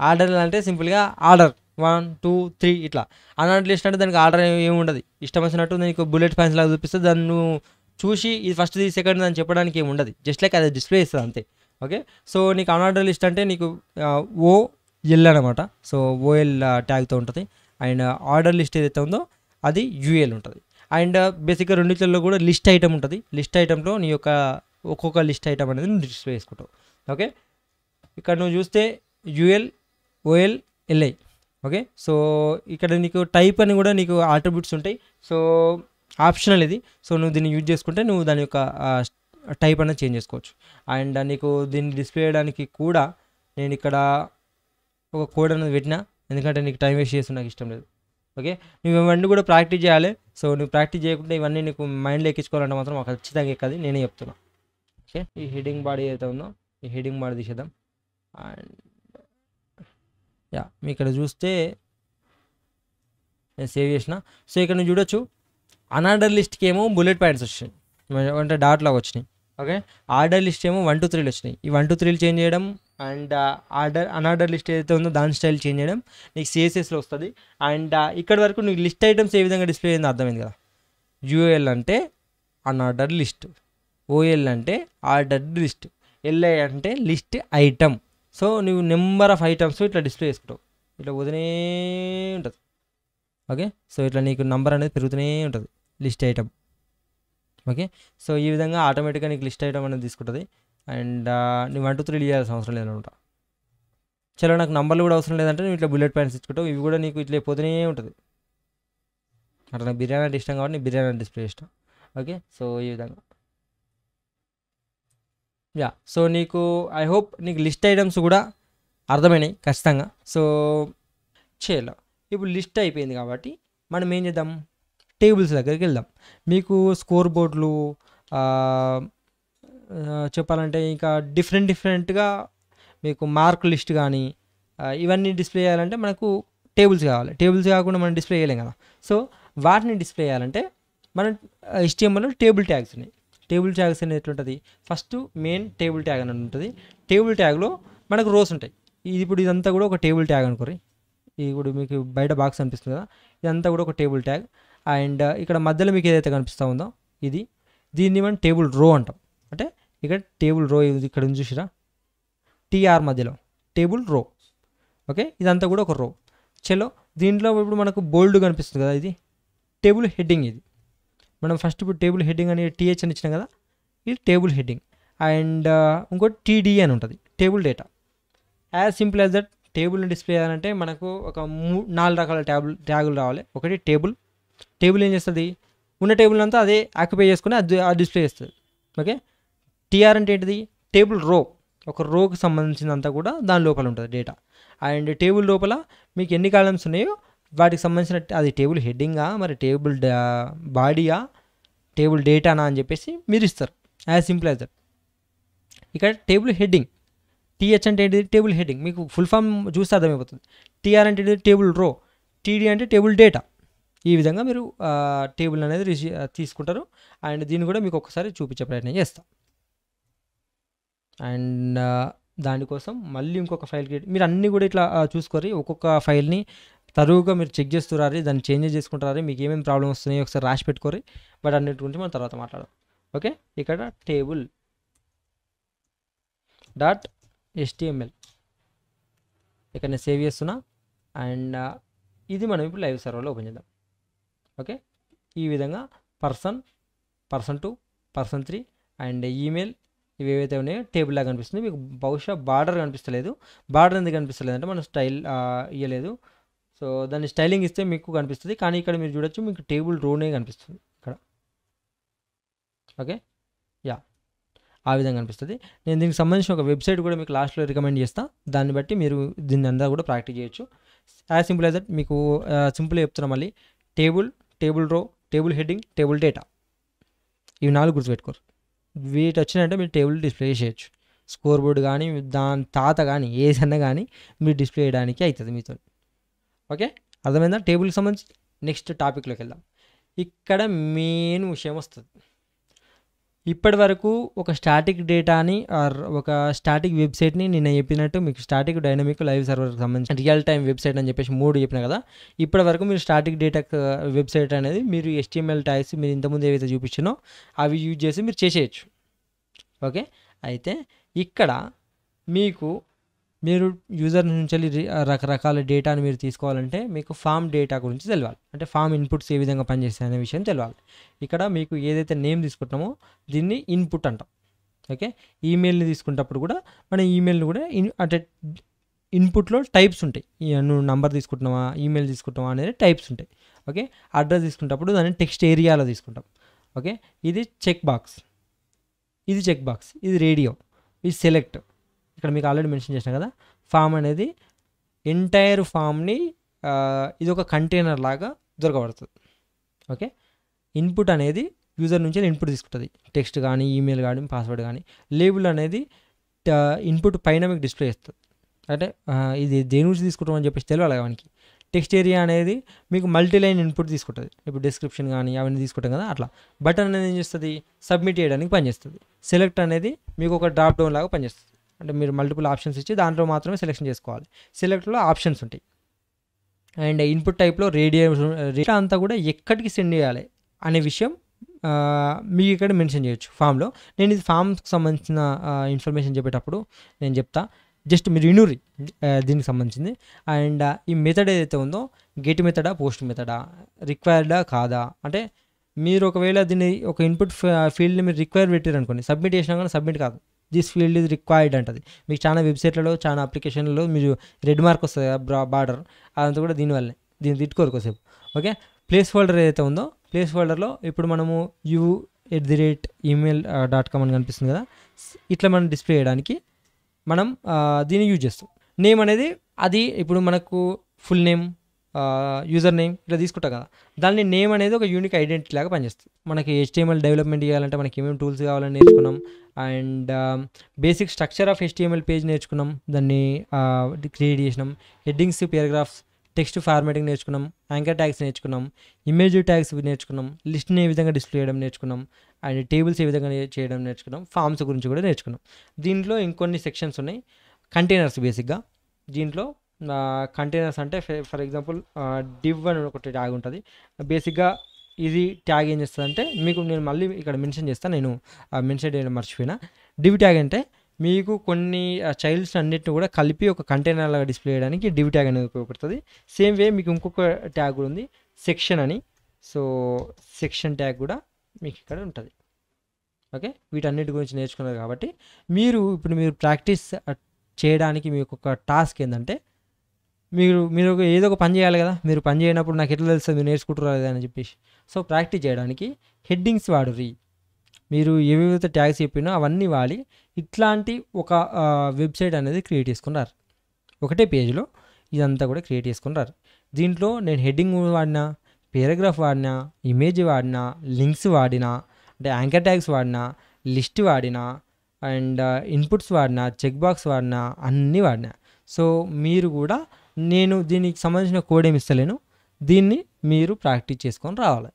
ఆర్డర్ అంటే సింపుల్గా ఆర్డర్ 1 2 3 ఇట్లా. అన్ఆర్డర్ లిస్ట్ అంటే దానికి ఆర్డర్ ఏమి ఉండదు, ఇష్టం వచ్చినట్టు నీకు బుల్లెట్ పాయింట్స్ లాగా చూపిస్తే దాన్ని నువ్వు చూసి ఇది ఫస్ట్ది సెకండ్ అని చెప్పడానికి ఏమి ఉండదు, జస్ట్ లైక్ అది డిస్ప్లే ఇస్తుంది అంతే. ఓకే, సో నీకు అన్ఆర్డర్ లిస్ట్ అంటే నీకు OL అనమాట. సో OL ట్యాగ్తో ఉంటుంది. అండ్ ఆర్డర్ లిస్ట్ ఏదైతే ఉందో అది UL ఉంటుంది. అండ్ బేసిక్గా రెండిట్లలో కూడా లిస్ట్ ఐటమ్ ఉంటుంది. లిస్ట్ ఐటంలో నీ యొక్క ఒక్కొక్క లిస్ట్ ఐటమ్ అనేది నువ్వు డిస్ప్లే చేసుకుంటావు. ఓకే, ఇక్కడ నువ్వు చూస్తే UL OL LI. Okay, so ఇక్కడ నీకు టైప్ అని కూడా నీకు ఆట్రిబ్యూట్స్ ఉంటాయి. సో ఆప్షనల్ ఇది. సో నువ్వు దీన్ని యూజ్ చేసుకుంటే నువ్వు దాని యొక్క టైప్ అనేది చేంజ్ చేసుకోవచ్చు. అండ్ నీకు దీన్ని డిస్ప్లే చేయడానికి కూడా నేను ఇక్కడ ఒక కోడ్ అనేది పెట్టినా, ఎందుకంటే నీకు టైం వేస్ట్ చేసి నాకు ఇష్టం లేదు. ఓకే, నువ్వు ఇవన్నీ కూడా ప్రాక్టీస్ చేయాలి. సో నువ్వు ప్రాక్టీస్ చేయకుంటే ఇవన్నీ నీకు మైండ్లో ఎక్కించుకోవాలంటే మాత్రం మాకు ఖచ్చితంగా ఎక్కది, నేనే చెప్తున్నా. ఓకే, ఈ హెడింగ్ బాడీ ఏదైతే ఉందో ఈ హెడింగ్ బాడీ తీసేద్దాం. అండ్ మీ ఇక్కడ చూస్తే నేను సేవ్ చేసిన. సో ఇక్కడ నువ్వు చూడొచ్చు అన్ఆర్డర్ లిస్ట్కి ఏమో బుల్లెట్ పాయింట్స్ వచ్చినాయి, అంటే డాట్ లాగా వచ్చినాయి. ఓకే, ఆర్డర్ లిస్ట్ ఏమో 1 2 3 వచ్చినాయి. ఈ 1 2 3 చేంజ్ చేయడం అండ్ అన్ఆర్డర్ లిస్ట్ ఏదైతే ఉందో దాని స్టైల్ చేంజ్ చేయడం నీకు CSSలో వస్తుంది. అండ్ ఇక్కడ వరకు నీకు లిస్ట్ ఐటమ్స్ ఏ విధంగా డిస్ప్లే అయిందో అర్థమైంది కదా. UL అంటే అన్ఆర్డర్ లిస్ట్, OL అంటే ఆర్డర్డ్ లిస్ట్, LI అంటే లిస్ట్ ఐటమ్. సో నువ్వు నెంబర్ ఆఫ్ ఐటమ్స్ ఇట్లా డిస్ప్లే చేసుకుంటావు. ఇట్లా పోతూనే ఉంటుంది. ఓకే, సో ఇట్లా నీకు నంబర్ అనేది పెరుగుతూనే ఉంటుంది లిస్ట్ ఐటమ్. ఓకే, సో ఈ విధంగా ఆటోమేటిక్గా నీకు లిస్ట్ ఐటమ్ అనేది తీసుకుంటుంది. అండ్ నువ్వు 1 2 3 ఇవ్వాల్సిన అవసరం లేదనమాట. చలో నాకు నంబర్లు కూడా అవసరం లేదంటే నువ్వు ఇట్లా బుల్లెట్ పాయింట్స్ ఇచ్చుకుంటావు, ఇవి కూడా నీకు ఇట్లా పోతూనే ఉంటుంది. అట్లా నాకు బిర్యానీ అంటే ఇష్టం కాబట్టి నీకు బిర్యానీ డిస్ప్లే ఇష్టం. ఓకే, సో ఈ విధంగా యా. సో నీకు ఐ హోప్ నీకు లిస్ట్ ఐటమ్స్ కూడా అర్థమైనాయి ఖచ్చితంగా. సో చేయాలి. ఇప్పుడు లిస్ట్ అయిపోయింది కాబట్టి మనం ఏం చేద్దాం, టేబుల్స్ దగ్గరికి వెళ్దాం. మీకు స్కోర్ బోర్డులు చెప్పాలంటే ఇంకా డిఫరెంట్గా మీకు మార్క్ లిస్ట్ కానీ ఇవన్నీ డిస్ప్లే చేయాలంటే మనకు టేబుల్స్ కావాలి. టేబుల్స్ కాకుండా మనం డిస్ప్లే చేయలేం కదా. సో వాటిని డిస్ప్లే చేయాలంటే మనం HTMLలో టేబుల్ ట్యాగ్స్ ఉన్నాయి. టేబుల్ ట్యాగ్స్ అనేది ఎట్లుంటుంది, ఫస్ట్ మెయిన్ టేబుల్ ట్యాగ్ అని ఉంటుంది. టేబుల్ ట్యాగ్లో మనకు రోస్ ఉంటాయి. ఇది ఇప్పుడు ఇదంతా కూడా ఒక టేబుల్ ట్యాగ్ అనుకోరి. ఇది ఇప్పుడు మీకు బయట బాక్స్ అనిపిస్తుంది కదా, ఇదంతా కూడా ఒక టేబుల్ ట్యాగ్. అండ్ ఇక్కడ మధ్యలో మీకు ఏదైతే కనిపిస్తూ ఉందో దీన్ని మనం టేబుల్ రో అంటాం. అంటే ఇక్కడ టేబుల్ రో ఇక్కడ ఉంది చూసిరా, TR మధ్యలో టేబుల్ రో. ఓకే, ఇదంతా కూడా ఒక రో. చలో దీంట్లో ఇప్పుడు మనకు బోల్డ్ కనిపిస్తుంది కదా, ఇది టేబుల్ హెడ్డింగ్. ఇది మనం ఫస్ట్ ఇప్పుడు టేబుల్ హెడ్డింగ్ అని TH అని ఇచ్చినాం కదా, ఇది టేబుల్ హెడ్డింగ్. అండ్ ఇంకోటి TD అని ఉంటుంది, table data. As simple as that. టేబుల్ని డిస్ప్లే చేయాలంటే మనకు ఒక 4 రకాల ట్యాగులు రావాలి. ఒకటి టేబుల్ ఏం చేస్తుంది, ఉన్న టేబుల్ అంతా అదే ఆక్యుపై చేసుకుని అది డిస్ప్లే చేస్తుంది. ఓకే, TR అంటే ఏంటిది, టేబుల్ రో. ఒక రోకి సంబంధించినంతా కూడా దాని లోపల ఉంటుంది డేటా. అండ్ టేబుల్ లోపల మీకు ఎన్ని కాలమ్స్ ఉన్నాయో వాటికి సంబంధించిన అది టేబుల్ హెడ్డింగా, మరి టేబుల్ బాడీయా, టేబుల్ డేటానా అని చెప్పేసి మీరు ఇస్తారు. As simple as that. ఇక్కడ టేబుల్ హెడ్డింగ్, TH అంటే ఏంటిది, టేబుల్ హెడ్డింగ్. మీకు ఫుల్ ఫామ్ చూస్తే అర్థమైపోతుంది. TR అంటే టేబుల్ రో, TD అంటే టేబుల్ డేటా. ఈ విధంగా మీరు టేబుల్ అనేది తీసుకుంటారు. అండ్ దీన్ని కూడా మీకు ఒకసారి చూపించే ప్రయత్నం చేస్తాం. అండ్ దానికోసం మళ్ళీ ఇంకొక ఫైల్ క్రియేట్, మీరు అన్నీ కూడా ఇట్లా చూసుకోరి. ఒక్కొక్క ఫైల్ని తరువుగా మీరు చెక్ చేస్తున్నారు, దాన్ని చేంజెస్ చేసుకుంటారు, మీకు ఏమేమి ప్రాబ్లమ్ వస్తున్నాయో ఒకసారి రాసి పెట్టుకోరి. బట్ అన్నిటి గురించి మనం తర్వాత మాట్లాడదాం. ఓకే, ఇక్కడ టేబుల్ .html ఇక్కడ నేను సేవ్ చేస్తున్నా. అండ్ ఇది మనం ఇప్పుడు లైవ్ సర్వర్లో ఓపెన్ చేద్దాం. ఓకే, ఈ విధంగా person2, person3 అండ్ ఈమెయిల్ ఇవి ఏవైతే ఉన్నాయో టేబుల్ లాగా కనిపిస్తుంది. మీకు బహుశా బార్డర్ కనిపిస్తలేదు. బార్డర్ ఎందుకు కనిపిస్తలేదు అంటే మనం స్టైల్ ఇవ్వలేదు. సో దాన్ని స్టైలింగ్ ఇస్తే మీకు కనిపిస్తుంది. కానీ ఇక్కడ మీరు చూడొచ్చు, మీకు టేబుల్ రోనే కనిపిస్తుంది ఇక్కడ. ఓకే, యా, ఆ విధంగా కనిపిస్తుంది. నేను దీనికి సంబంధించిన ఒక వెబ్సైట్ కూడా మీకు లాస్ట్లో రికమెండ్ చేస్తాను. దాన్ని బట్టి మీరు దీన్ని అంతా కూడా ప్రాక్టీస్ చేయొచ్చు. As simple as that. మీకు సింపుల్గా చెప్తున్నా మళ్ళీ, టేబుల్ రో, టేబుల్ హెడ్డింగ్, టేబుల్ డేటా, ఇవి 4 గుర్తుపెట్టుకోరు. వీటి వచ్చినట్టే మీరు టేబుల్ డిస్ప్లే చేయొచ్చు. స్కోర్ బోర్డు కానీ దాని తాత కానీ ఏదన్నా కానీ మీరు డిస్ప్లే చేయడానికి అవుతుంది మీతో. ఓకే, అర్థమైందా టేబుల్కి సంబంధించి? నెక్స్ట్ టాపిక్లోకి వెళ్దాం. ఇక్కడ మెయిన్ విషయం వస్తుంది. ఇప్పటి వరకు ఒక స్టాటిక్ డేటాని ఒక స్టాటిక్ వెబ్సైట్ని నిన్న చెప్పినట్టు మీకు స్టాటిక్, డైనమిక్, లైవ్ సర్వర్కి సంబంధించిన రియల్ టైం వెబ్సైట్ అని చెప్పేసి 3 చెప్పిన కదా. ఇప్పటి వరకు మీరు స్టాటిక్ డేటా వెబ్సైట్ అనేది మీరు HTML ట్యాగ్స్ మీరు ఇంతకుముందు ఏవైతే చూపించినో అవి యూజ్ చేసి మీరు చేసేయచ్చు. ఓకే, అయితే ఇక్కడ మీరు యూజర్ నుంచి రకరకాల డేటాను మీరు తీసుకోవాలంటే మీకు ఫామ్ డేటా గురించి తెలియాలి. అంటే ఫామ్ ఇన్పుట్స్ ఏ విధంగా పనిచేస్తాయి అనే విషయం తెలియాలి. ఇక్కడ మీకు ఏదైతే నేమ్ తీసుకుంటామో దీన్ని ఇన్పుట్ అంటాం. ఓకే, ఈమెయిల్ని తీసుకున్నప్పుడు కూడా మన ఈమెయిల్ని కూడా అంటే ఇన్పుట్లో టైప్స్ ఉంటాయి. నువ్వు నంబర్ తీసుకుంటున్నావా, ఈమెయిల్ తీసుకుంటున్నావా అనేది టైప్స్ ఉంటాయి. ఓకే, అడ్రస్ తీసుకున్నప్పుడు దాన్ని టెక్స్ట్ ఏరియాలో తీసుకుంటాం. ఓకే, ఇది చెక్ బాక్స్, ఇది రేడియో, ఇది సెలెక్ట్. ఇక్కడ మీకు ఆల్రెడీ మెన్షన్ చేసిన కదా, ఫామ్ అనేది ఎంటైర్ ఫామ్ని ఇది ఒక కంటైనర్ లాగా దొరకబడుతుంది. ఓకే, ఇన్పుట్ అనేది యూజర్ నుంచి ఇన్పుట్ తీసుకుంటుంది, టెక్స్ట్ కానీ, ఈమెయిల్ కానీ, పాస్వర్డ్ కానీ. లేబుల్ అనేది ఇన్పుట్ పైన మీకు డిస్ప్లే చేస్తుంది. అంటే ఇది దేని నుంచి తీసుకుంటాం అని చెప్పేసి తెలియాలి మనకి. టెక్స్ట్ ఏరియా అనేది మీకు మల్టీలైన్ ఇన్పుట్ తీసుకుంటుంది. ఇప్పుడు డిస్క్రిప్షన్ కానీ అవన్నీ తీసుకుంటాం కదా, అట్లా. బటన్ అనేది ఏం చేస్తుంది, సబ్మిట్ చేయడానికి పనిచేస్తుంది. సెలెక్ట్ అనేది మీకు ఒక డ్రాప్ డౌన్ లాగా పనిచేస్తుంది. అంటే మీరు మల్టిపుల్ ఆప్షన్స్ ఇచ్చి దాంట్లో మాత్రమే సెలెక్షన్ చేసుకోవాలి. సెలెక్ట్లో ఆప్షన్స్ ఉంటాయి. అండ్ ఇన్పుట్ టైప్లో రేడియో అంతా కూడా ఎక్కడికి సెండ్ చేయాలి అనే విషయం మీకు ఇక్కడ మెన్షన్ చేయొచ్చు ఫామ్లో. నేను ఇది ఫామ్కి సంబంధించిన ఇన్ఫర్మేషన్ చెప్పేటప్పుడు నేను చెప్తా. జస్ట్ మీరు ఇనురి దీనికి సంబంధించింది. అండ్ ఈ మెథడ్ ఏదైతే ఉందో గెట్ మెథడా పోస్ట్ మెథడా రిక్వైర్డా కాదా అంటే మీరు ఒకవేళ దీన్ని ఒక ఇన్పుట్ ఫీల్డ్ని మీరు రిక్వైర్ పెట్టారు అనుకోండి, సబ్మిట్ చేసినా కానీ సబ్మిట్ కాదు, దిస్ ఫీల్డ్ ఇది రిక్వైర్డ్ అంటది. మీకు చాలా వెబ్సైట్లలో చాలా అప్లికేషన్లలో మీరు రెడ్ మార్క్ వస్తుంది బార్డర్, అదంతా కూడా దీనివల్లే, దీన్ని తిట్టుకోరు కొద్దిసేపు. ఓకే, ప్లేస్ హోల్డర్ ఏదైతే ఉందో ప్లేస్ హోల్డర్లో ఇప్పుడు మనము u@email.com అని కనిపిస్తుంది కదా, ఇట్లా మనం డిస్ప్లే చేయడానికి మనం దీన్ని యూజ్ చేస్తాం. నేమ్ అనేది అది ఇప్పుడు మనకు ఫుల్ నేమ్, యూజర్ నేమ్ ఇట్లా తీసుకుంటాం కదా, దాన్ని నేమ్ అనేది ఒక యూనిక్ ఐడెంటిటీ లాగా పనిచేస్తుంది. మనకి HTML డెవలప్మెంట్ చేయాలంటే మనకి ఏమేమి టూల్స్ కావాలని నేర్చుకున్నాం. And basic structure of HTML page నేర్చుకున్నాం, దాన్ని క్రియేట్ చేసినాం. హెడ్డింగ్స్, పారాగ్రాఫ్స్, టెక్స్ట్ ఫార్మాటింగ్ నేర్చుకున్నాం. యాంకర్ ట్యాగ్స్ నేర్చుకున్నాం. ఇమేజ్ ట్యాగ్స్ నేర్చుకున్నాం. లిస్ట్ని ఏ విధంగా డిస్ప్లే చేయడం నేర్చుకున్నాం. అండ్ టేబుల్స్ ఏ విధంగా చేయడం నేర్చుకున్నాం. ఫామ్స్ గురించి కూడా నేర్చుకున్నాం. దీంట్లో ఇంకొన్ని సెక్షన్స్ ఉన్నాయి. కంటైనర్స్ బేసిక్గా దీంట్లో కంటైనర్స్ అంటే ఫర్ ఎగ్జాంపుల్ div అని ఒకటి ట్యాగ్ ఉంటుంది. బేసిక్గా ఇది ట్యాగ్ ఏం చేస్తుంది అంటే మీకు నేను మళ్ళీ ఇక్కడ మెన్షన్ చేస్తాను, నేను మెన్షన్ చేయడం మర్చిపోయినా. div ట్యాగ్ అంటే మీకు కొన్ని చైల్డ్స్ అన్నిటిని కూడా కలిపి ఒక కంటైనర్ లాగా డిస్ప్లే చేయడానికి div ట్యాగ్ అనేది ఉపయోగపడుతుంది. సేమ్ వే మీకు ఇంకొక ట్యాగ్ కూడా ఉంది, సెక్షన్ అని. సో సెక్షన్ ట్యాగ్ కూడా మీకు ఇక్కడ ఉంటుంది. ఓకే, వీటన్నిటి గురించి నేర్చుకున్నారు కాబట్టి మీరు ప్రాక్టీస్ చేయడానికి మీకు ఒక టాస్క్ ఏంటంటే మీరు ఏదో ఒక పని చేయాలి కదా. మీరు పని చేయనప్పుడు నాకు ఎట్లా తెలుస్తుంది మీరు నేర్చుకుంటారా లేదా అని చెప్పేసి. సో ప్రాక్టీస్ చేయడానికి హెడ్డింగ్స్ వాడుర్రి. మీరు ఏవేవైతే ట్యాగ్స్ చెప్పినో అవన్నీ వాడి ఇట్లాంటి ఒక వెబ్సైట్ అనేది క్రియేట్ చేసుకున్నారు. ఒకటే పేజ్లో ఇదంతా కూడా క్రియేట్ చేసుకున్నారు. దీంట్లో నేను హెడ్డింగ్ వాడినా, పారాగ్రాఫ్ వాడినా, ఇమేజ్ వాడినా, లింక్స్ వాడినా, అంటే యాంకర్ ట్యాగ్స్ వాడినా, లిస్ట్ వాడినా, అండ్ ఇన్పుట్స్ వాడినా, చెక్ బాక్స్ వాడినా, అన్నీ వాడినా. సో మీరు కూడా నేను దీనికి సంబంధించిన కోడ్ ఏమి ఇస్తలేను, దీన్ని మీరు ప్రాక్టీస్ చేసుకొని రావాలి.